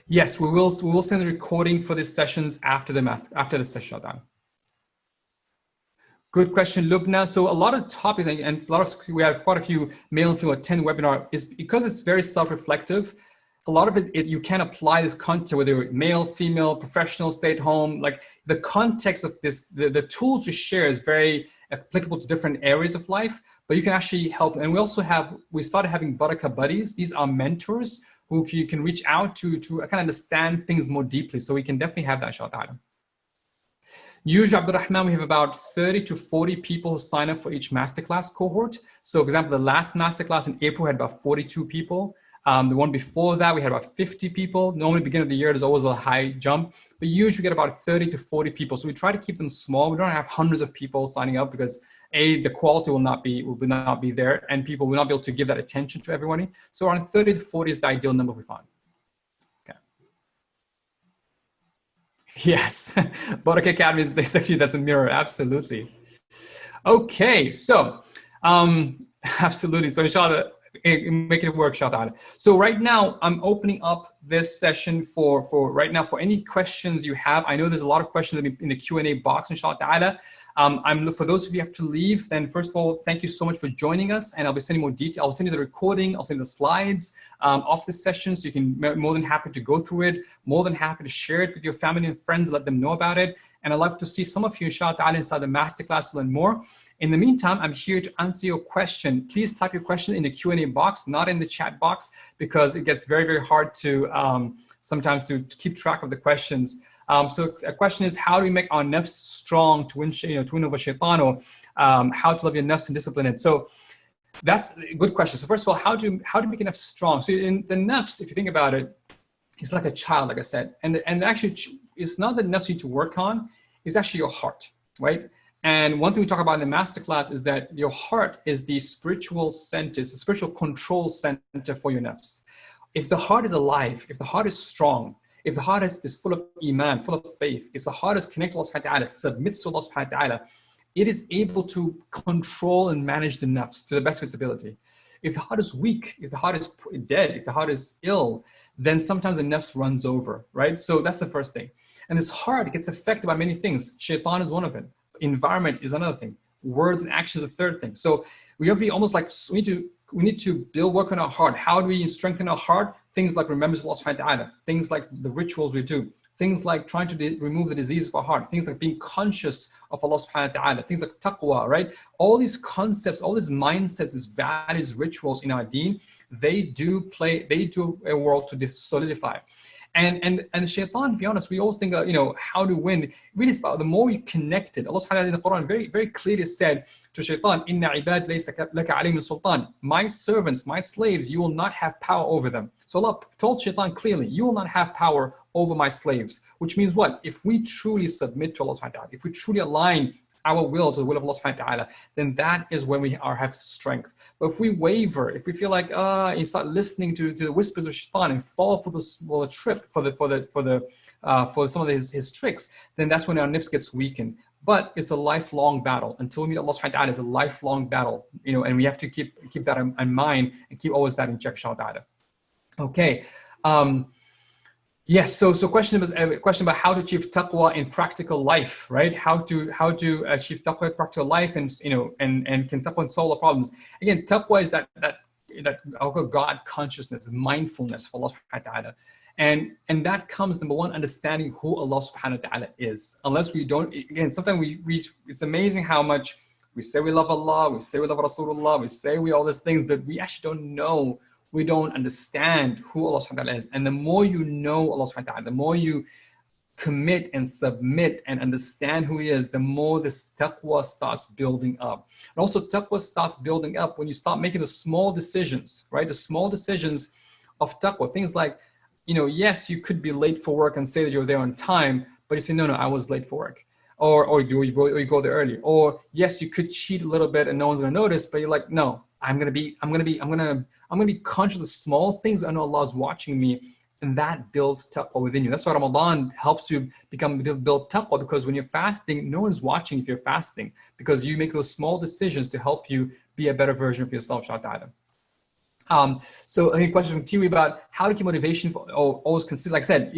Yes, we will send the recording for these sessions after the session. Good question, Lubna. So a lot of topics, and we have quite a few male and female attend webinar, is because it's very self-reflective. A lot of it, you can apply this content, whether you're male, female, professional, stay at home. Like the context of this, the tools you share is very applicable to different areas of life, but you can actually help. And we started having Baraka buddies. These are mentors who you can reach out to kind of understand things more deeply. So we can definitely have that, inshallah. Usually, Abdurrahman, we have about 30 to 40 people who sign up for each masterclass cohort. So for example, the last masterclass in April had about 42 people. The one before that, we had about 50 people. Normally, beginning of the year, there's always a high jump, but usually we get about 30 to 40 people. So we try to keep them small. We don't have hundreds of people signing up because the quality will not be there, and people will not be able to give that attention to everybody. So around 30 to 40 is the ideal number we find. Okay. Yes, Barak Academy is basically that's a mirror. Absolutely. Okay, so absolutely. So inshallah, make it work, inshallah. So right now I'm opening up this session for any questions you have. I know there's a lot of questions in the Q&A box, inshallah. For those of you who have to leave, then first of all, thank you so much for joining us, and I'll be sending more detail. I'll send you the recording, I'll send you the slides of this session, so you can more than happy to go through it, more than happy to share it with your family and friends, let them know about it. And I'd love to see some of you, inshallah, inside the masterclass to learn more. In the meantime, I'm here to answer your question. Please type your question in the Q&A box, not in the chat box, because it gets very, very hard to sometimes to keep track of the questions. So a question is, how do we make our nafs strong to win over shaitan, or how to love your nafs and discipline it? So that's a good question. So first of all, how do you make a nafs strong? So in the nafs, if you think about it, it's like a child, like I said, and actually it's not the nafs you need to work on, it's actually your heart, right? And one thing we talk about in the masterclass is that your heart is the spiritual center, it's the spiritual control center for your nafs. If the heart is alive, if the heart is strong, if the heart is full of iman, full of faith, if the heart is connected to Allah subhanahu wa ta'ala, submits to Allah subhanahu wa ta'ala, it is able to control and manage the nafs to the best of its ability. If the heart is weak, if the heart is dead, if the heart is ill, then sometimes the nafs runs over, right? So that's the first thing. And this heart gets affected by many things. Shaitan is one of them. Environment is another thing. Words and actions is a third thing. So we have to be almost like, we need to build work on our heart. How do we strengthen our heart? Things like remembrance of Allah subhanahu wa ta'ala, things like the rituals we do, things like trying to remove the disease of our heart, things like being conscious of Allah subhanahu wa ta'ala, things like taqwa, right? All these concepts, all these mindsets, these values, rituals in our deen, they do a role to solidify. And shaitan, to be honest, we always think, how to win. Really, it's about the more you connected. Allah subhanahu wa ta'ala in the Quran very, very clearly said to shaitan, Inna ibad laysa laka alayhim sultan. My servants, my slaves, you will not have power over them. So Allah told shaitan clearly, you will not have power over my slaves. Which means what? If we truly submit to Allah subhanahu wa ta'ala, if we truly align our will to the will of Allah subhanahu wa ta'ala, then that is when we have strength. But if we waver, if we feel like you start listening to the whispers of shaitan and fall for the trip for some of his tricks, then that's when our nafs gets weakened. But it's a lifelong battle. Until we meet Allah subhanahu wa ta'ala, it's a lifelong battle, and we have to keep that in mind and keep always that in check, inshallah. Okay. Yes. So question about how to achieve taqwa in practical life, right? How to achieve taqwa in practical life, and can taqwa solve the problems? Again, taqwa is that God consciousness, mindfulness for Allah subhanahu wa ta'ala. And that comes, number one, understanding who Allah subhanahu wa ta'ala is. Unless we don't, again, sometimes it's amazing how much we say we love Allah, we say we love Rasulullah, we say we all these things, but we actually don't know. We don't understand who Allah subhanahu wa ta'ala is. And the more you know Allah subhanahu wa ta'ala, the more you commit and submit and understand who He is, the more this taqwa starts building up. And also taqwa starts building up when you start making the small decisions, right? The small decisions of taqwa, things like, yes, you could be late for work and say that you're there on time, but you say, no, I was late for work. Or you go there early. Or yes, you could cheat a little bit and no one's gonna notice, but you're like, no, I'm gonna be conscious of the small things. I know Allah's watching me, and that builds taqwa within you. That's why Ramadan helps you build taqwa, because when you're fasting, no one's watching if you're fasting, because you make those small decisions to help you be a better version of yourself, inshallah. So a question from Tiwi about how to keep motivation for always consistent. Like I said,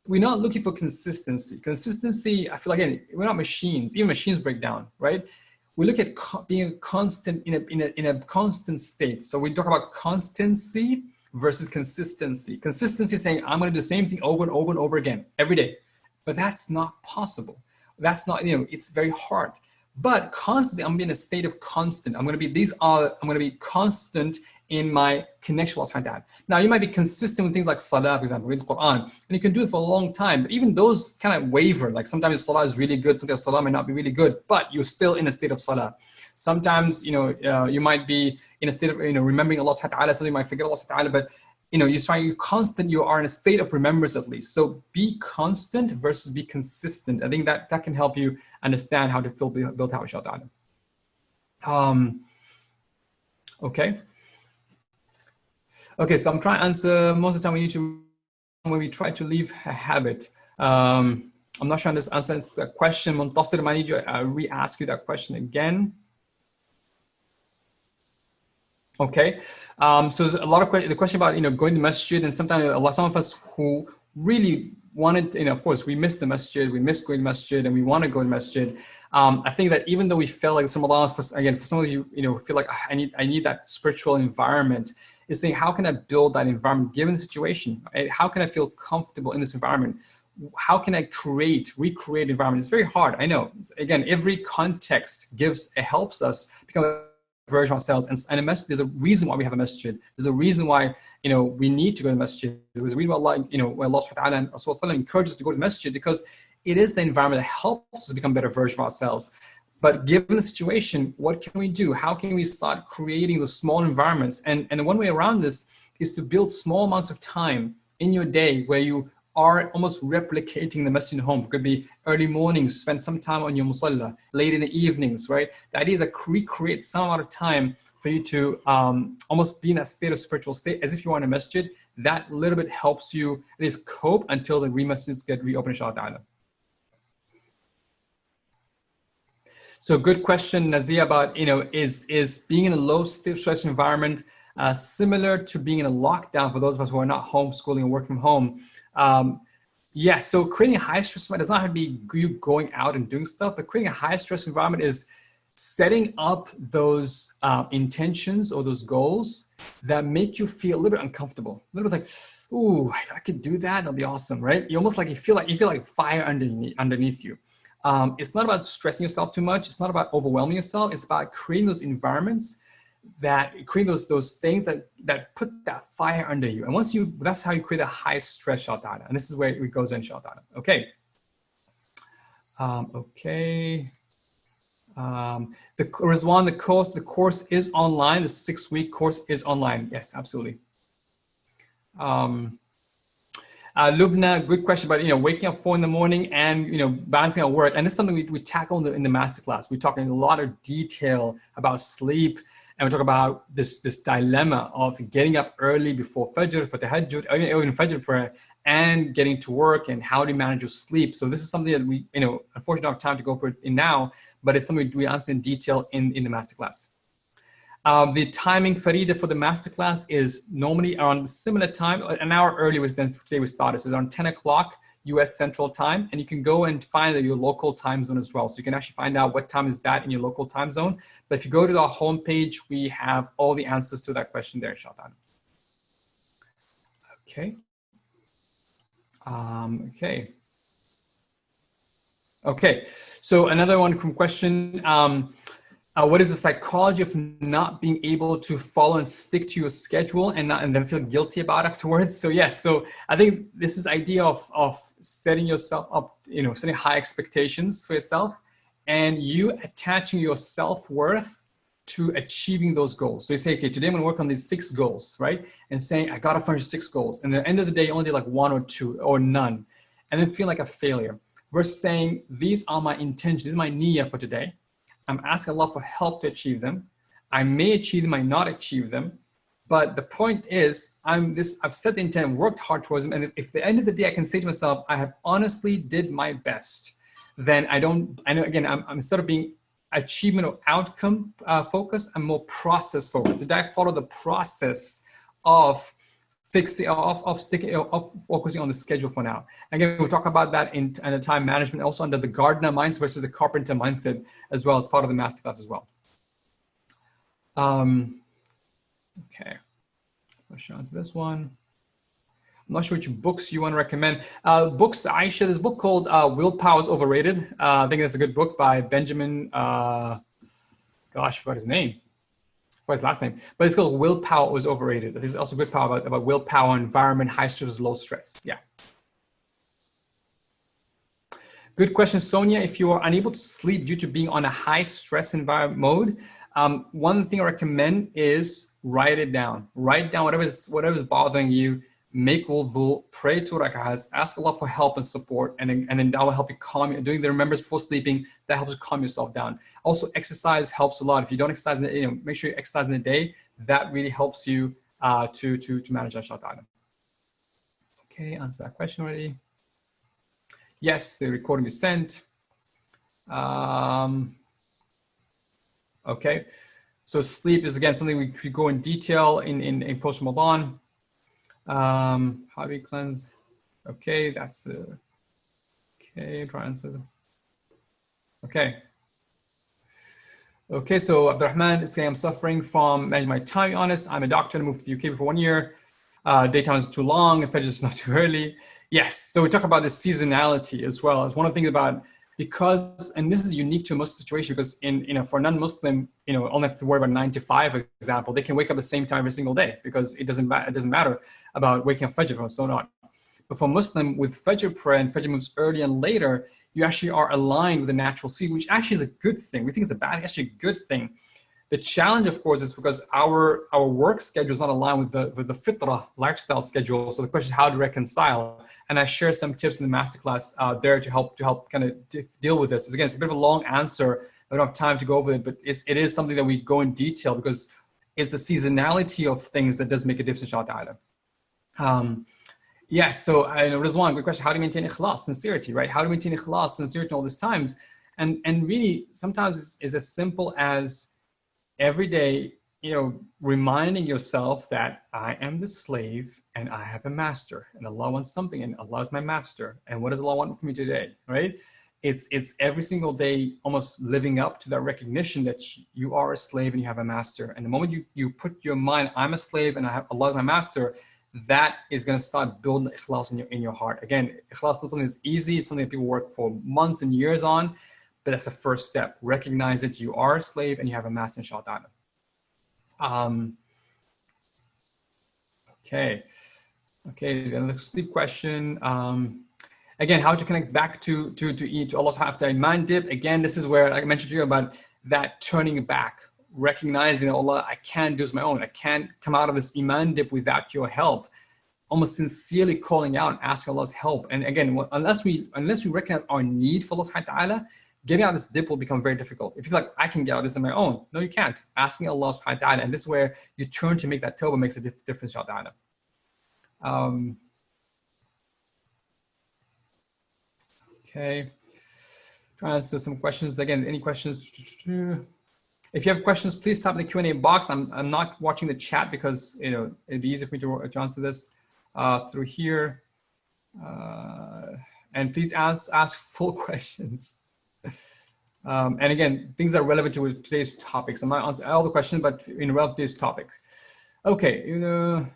we're not looking for consistency. Consistency, I feel like, again, we're not machines. Even machines break down, right? we look at being constant in a constant state. So we talk about constancy versus consistency. Consistency is saying I'm going to do the same thing over and over and over again every day, but that's not possible. That's not, it's very hard. But constantly, I'm in a state of constant. I'm going to be constant in my connection with Allah subhanahu wa ta'ala. Now, you might be consistent with things like salah, for example, read the Quran, and you can do it for a long time, but even those kind of waver. Like sometimes salah is really good, sometimes salah may not be really good, but you're still in a state of salah. Sometimes, you might be in a state of, remembering Allah subhanahu wa ta'ala, something you might forget Allah subhanahu wa ta'ala, but you are in a state of remembrance at least. So be constant versus be consistent. I think that can help you understand how to build habits, inshallah. Okay, so I'm trying to answer most of the time when we try to leave a habit. I'm not sure this answers the question. Muntasir, I need you to re-ask you that question again. Okay, so there's a lot of the question about going to masjid, and sometimes some of us who really wanted, of course we miss the masjid, we miss going to masjid, and we want to go to masjid. I think that even though we feel like for some of you, feel like I need that spiritual environment, is saying how can I build that environment given the situation? Right? How can I feel comfortable in this environment? How can I recreate environment? It's very hard. I know. Again, every context helps us become a version of ourselves. And a masjid, there's a reason why we have a masjid. There's a reason why we need to go to masjid. There's a reason why Allah, why Allah subhanahu wa ta'ala and Rasulullah encourages us to go to masjid, because it is the environment that helps us become a better version of ourselves. But given the situation, what can we do? How can we start creating those small environments? And the one way around this is to build small amounts of time in your day where you are almost replicating the masjid home. It could be early mornings, spend some time on your musalla, late in the evenings, right? The idea is to recreate some amount of time for you to almost be in a state of spiritual state as if you are in a masjid. That little bit helps you at least cope until the masjids get reopened, inshallah. So good question, Nazia, about, is being in a low stress environment similar to being in a lockdown for those of us who are not homeschooling and work from home? Yes, so creating a high stress environment does not have to be you going out and doing stuff, but creating a high stress environment is setting up those intentions or those goals that make you feel a little bit uncomfortable, a little bit like, ooh, if I could do that, that'll be awesome, right? You almost like you feel like fire underneath you. It's not about stressing yourself too much. It's not about overwhelming yourself. It's about creating those environments create those things that put that fire under you. And that's how you create a high stress shaldana. And this is where it goes in shaldana. Okay. Rizwan, the course is online. The 6-week course is online. Yes, absolutely. Lubna, good question about, waking up 4 in the morning and, balancing our work. And this is something we tackle in the masterclass. We talk in a lot of detail about sleep. And we talk about this dilemma of getting up early before Fajr, for Tahajjud, or even Fajr prayer, and getting to work, and how do you manage your sleep. So this is something that we, unfortunately don't have time to go for it now, but it's something we answer in detail in the masterclass. The timing, Farida, for the masterclass is normally around similar time, an hour earlier than today we started. So it's around 10 o'clock US Central Time, and you can go and find your local time zone as well. So you can actually find out what time is that in your local time zone. But if you go to our homepage, we have all the answers to that question there, inshallah. Okay. Okay. So another one from question. What is the psychology of not being able to follow and stick to your schedule and then feel guilty about afterwards? So yes, so I think this is idea of setting yourself up, setting high expectations for yourself, and you attaching your self-worth to achieving those goals. So you say, okay, today I'm gonna work on these 6 goals, right? And saying, I gotta finish 6 goals. And at the end of the day, you only did like 1 or 2 or none, and then feel like a failure. Versus saying, these are my intentions, this is my niyyah for today. I'm asking Allah for help to achieve them. I may achieve them, I may not achieve them. But the point is, I've set the intent, worked hard towards them. And if at the end of the day, I can say to myself, I have honestly did my best, then I'm instead of being achievement or outcome focused, I'm more process focused. Did I follow the process of focusing on the schedule for now. Again, we'll talk about that in the time management, also under the gardener mindset versus the carpenter mindset, as well as part of the masterclass as well. Okay, let's answer this one. I'm not sure which books you want to recommend. Books, Aisha, there's a book called Willpower is Overrated. I think that's a good book by Benjamin, gosh, I forgot his name. What's his last name? But it's called Willpower was Overrated. There's also good power about willpower, environment, high stress, low stress. Yeah. Good question, Sonia. If you are unable to sleep due to being on a high stress environment mode, one thing I recommend is write it down. Write down whatever is bothering you. Make wudu, pray 2 rak'ahs, ask Allah for help and support, and then that will help you calm you. Doing the remembrance before sleeping, that helps you calm yourself down. Also, exercise helps a lot. If you don't exercise in the day, make sure you exercise in the day. That really helps you to manage that shaitan. Okay, answer that question already. Yes, the recording is sent. Okay, so sleep is again something we could go in detail in post-Ramadan. How do we cleanse? Okay, that's the, okay, try and answer. Okay. Okay, so Abdurrahman is saying, I'm suffering from managing my time, to be honest. I'm a doctor and I moved to the UK for 1 year. Daytime is too long, and Fajr is not too early. Yes, so we talk about the seasonality as well. As one of the things about, because, and this is unique to a Muslim situation, because for a non-Muslim, only have to worry about 9 to 5, for example, they can wake up the same time every single day because it doesn't matter about waking up Fajr or so on. But for Muslim, with Fajr prayer and Fajr moves early and later, you actually are aligned with the natural seed, which actually is a good thing. We think it's a bad, actually a good thing. The challenge, of course, is because our work schedule is not aligned with the fitrah lifestyle schedule. So the question is how to reconcile. And I share some tips in the masterclass there to help kind of deal with this. Again, it's a bit of a long answer. I don't have time to go over it, but it is something that we go in detail because it's the seasonality of things that does make a difference, inshallah. Yes, so I know Rizwan, good question. How do you maintain ikhlas, sincerity, right? How do you maintain ikhlas, sincerity in all these times? And really, sometimes it's as simple as every day, reminding yourself that I am the slave and I have a master, and Allah wants something, and Allah is my master. And what does Allah want from me today, right? It's every single day almost living up to that recognition that you are a slave and you have a master. And the moment you put your mind, I'm a slave and Allah is my master, that is going to start building ikhlas in your heart. Again, ikhlas is something that's easy. It's something that people work for months and years on, but that's the first step. Recognize that you are a slave and you have a master, inshallah. Okay, then the sleep question. Again, how to connect back to Allah after Iman dip. Again, this is where I mentioned to you about that turning back, recognizing that Allah, I can't do this on my own. I can't come out of this Iman dip without your help. Almost sincerely calling out and asking Allah's help. And again, unless we recognize our need for Allah subhanahu wa ta'ala, getting out of this dip will become very difficult. If you're like, I can get out of this on my own. No, you can't. Asking Allah subhanahu wa ta'ala, and this is where you turn to make that tawbah makes a difference, inshallah. Okay, try to answer some questions. Again, any questions? If you have questions, please type in the Q&A box. I'm not watching the chat because it'd be easy for me to answer this through here. And please ask full questions. And again, things that are relevant to today's topics. I'm not answering all the questions, but in relevant to today's topics. Okay, even though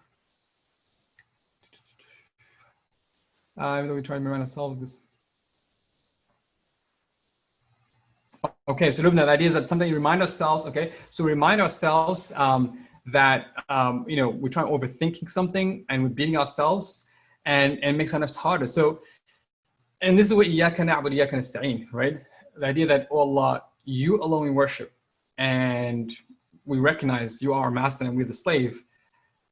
we try to remind ourselves of this. Okay, so Lubna, the idea is that something you remind ourselves, okay? So remind ourselves that, we're trying overthinking something and we're beating ourselves and it makes our lives harder. So, and this is what إِيَّاكَ نَعْبُدُ وَإِيَّاكَ نَسْتَعِينُ, right? The idea that, oh Allah, you alone we worship and we recognize you are our master and we're the slave.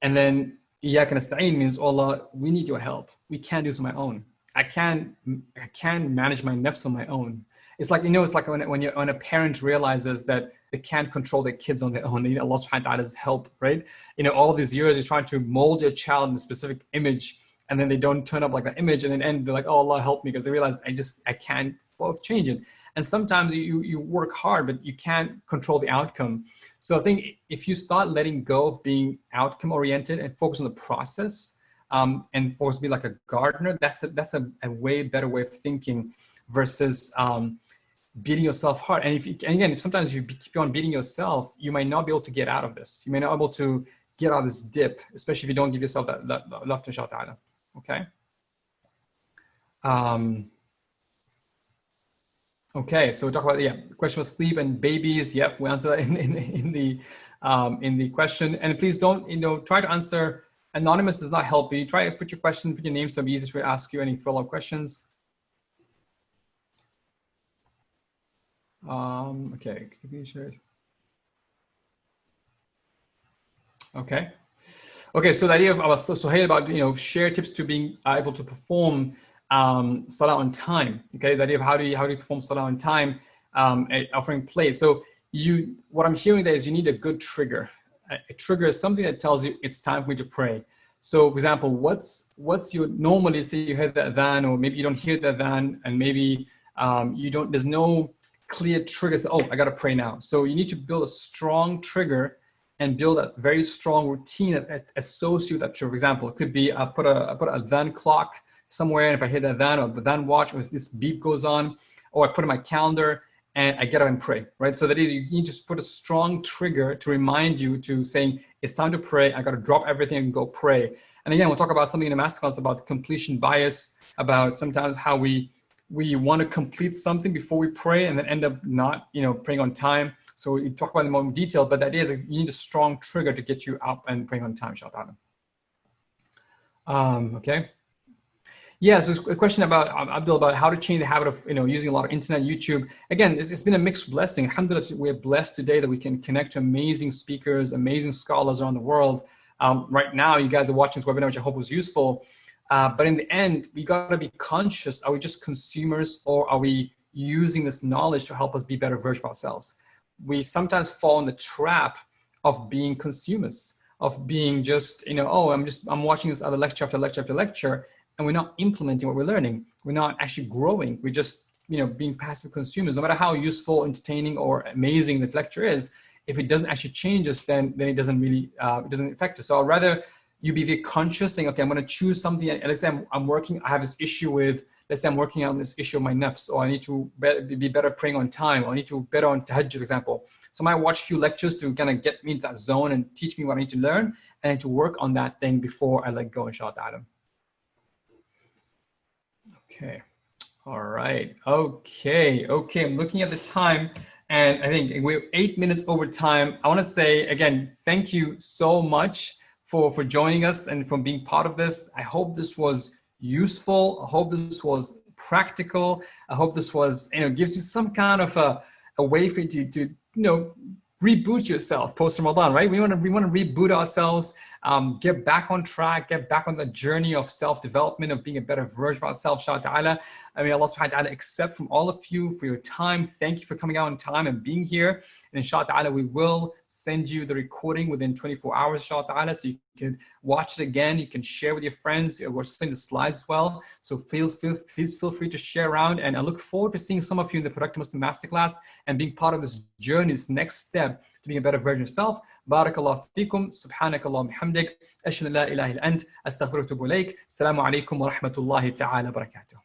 And then إِيَّاكَ نَسْتَعِينُ means, oh Allah, we need your help. We can't do this on my own. I can't manage my nafs on my own. It's like, it's like when a parent realizes that they can't control their kids on their own. They need Allah subhanahu wa ta'ala's help, right? All these years you're trying to mold your child in a specific image, and then they don't turn up like that image, and then they're like, oh Allah help me, because they realize I can't change it. And sometimes you work hard, but you can't control the outcome. So I think if you start letting go of being outcome oriented and focus on the process, and force be like a gardener. That's a way better way of thinking versus beating yourself hard. And if sometimes you keep on beating yourself, you might not be able to get out of this. You may not be able to get out of this dip, especially if you don't give yourself that love to inshallah ta'ala. Okay. Okay, so we talk about the question of sleep and babies. Yep, we answer that in the question. And please don't try to answer anonymous. Does not help you. Try to put your question, put your name, so it'll be easier to ask you any follow-up questions. Okay. Okay, so the idea of Suhail about share tips to being able to perform salah on time. Okay, the idea of how do you perform salah on time, offering play. So what I'm hearing there is you need a good trigger. A trigger is something that tells you it's time for me to pray. So for example, what's your normally, say you hear the adhan, or maybe you don't hear the adhan, and maybe there's no clear triggers. Oh, I gotta pray now. So you need to build a strong trigger and build a very strong routine that associates with that trigger. For example, it could be I put a adhan clock somewhere, and if I hit the adhan or the adhan watch, or this beep goes on, or I put in my calendar and I get up and pray, right? So that is, you need to just put a strong trigger to remind you to saying, it's time to pray. I got to drop everything and go pray. And again, we'll talk about something in the masterclass about completion bias, about sometimes how we want to complete something before we pray and then end up not, praying on time. So we talk about it in more detail, but the idea is you need a strong trigger to get you up and praying on time, inshallah. Okay. Yeah, so a question about Abdul about how to change the habit of using a lot of internet, YouTube. Again, it's been a mixed blessing. Alhamdulillah, we're blessed today that we can connect to amazing speakers, amazing scholars around the world. Right now, you guys are watching this webinar, which I hope was useful. But in the end, we got to be conscious. Are we just consumers, or are we using this knowledge to help us be better versions of ourselves? We sometimes fall in the trap of being consumers, of being just, I'm watching this other lecture after lecture after lecture, and we're not implementing what we're learning. We're not actually growing. We're just, being passive consumers. No matter how useful, entertaining, or amazing the lecture is, if it doesn't actually change us, then it doesn't really, it doesn't affect us. So I'd rather you be very conscious, saying, okay, I'm going to choose something. Let's say I'm working, I have this issue with, let's say I'm working on this issue of my nafs, or I need to be better praying on time, or I need to better on tahajjud, for example. So I might watch a few lectures to kind of get me into that zone and teach me what I need to learn, and to work on that thing before I let go, inshallah ta'ala. Okay. All right. Okay. I'm looking at the time, and I think we're 8 minutes over time. I want to say again, thank you so much for joining us and for being part of this. I hope this was useful. I hope this was practical. I hope this was, gives you some kind of a way for you to reboot yourself post-Ramadan, right? We want to reboot ourselves, get back on track, get back on the journey of self-development, of being a better version of ourselves, inshallah ta'ala. I mean, Allah subhanahu wa ta'ala accept from all of you for your time. Thank you for coming out on time and being here. And inshallah ta'ala, we will send you the recording within 24 hours, inshallah ta'ala, so you can watch it again. You can share with your friends. We're sending the slides as well. So please feel free to share around. And I look forward to seeing some of you in the Productive Muslim Masterclass and being part of this journey, this next step to being a better version of yourself. Barakallahu feekum. Subhanakallahumma hamdik. Ashhadu an la ilaha illa ant. Astaghfiruka wa atubu ilaik. Assalamu alaikum wa rahmatullahi ta'ala barakatuh.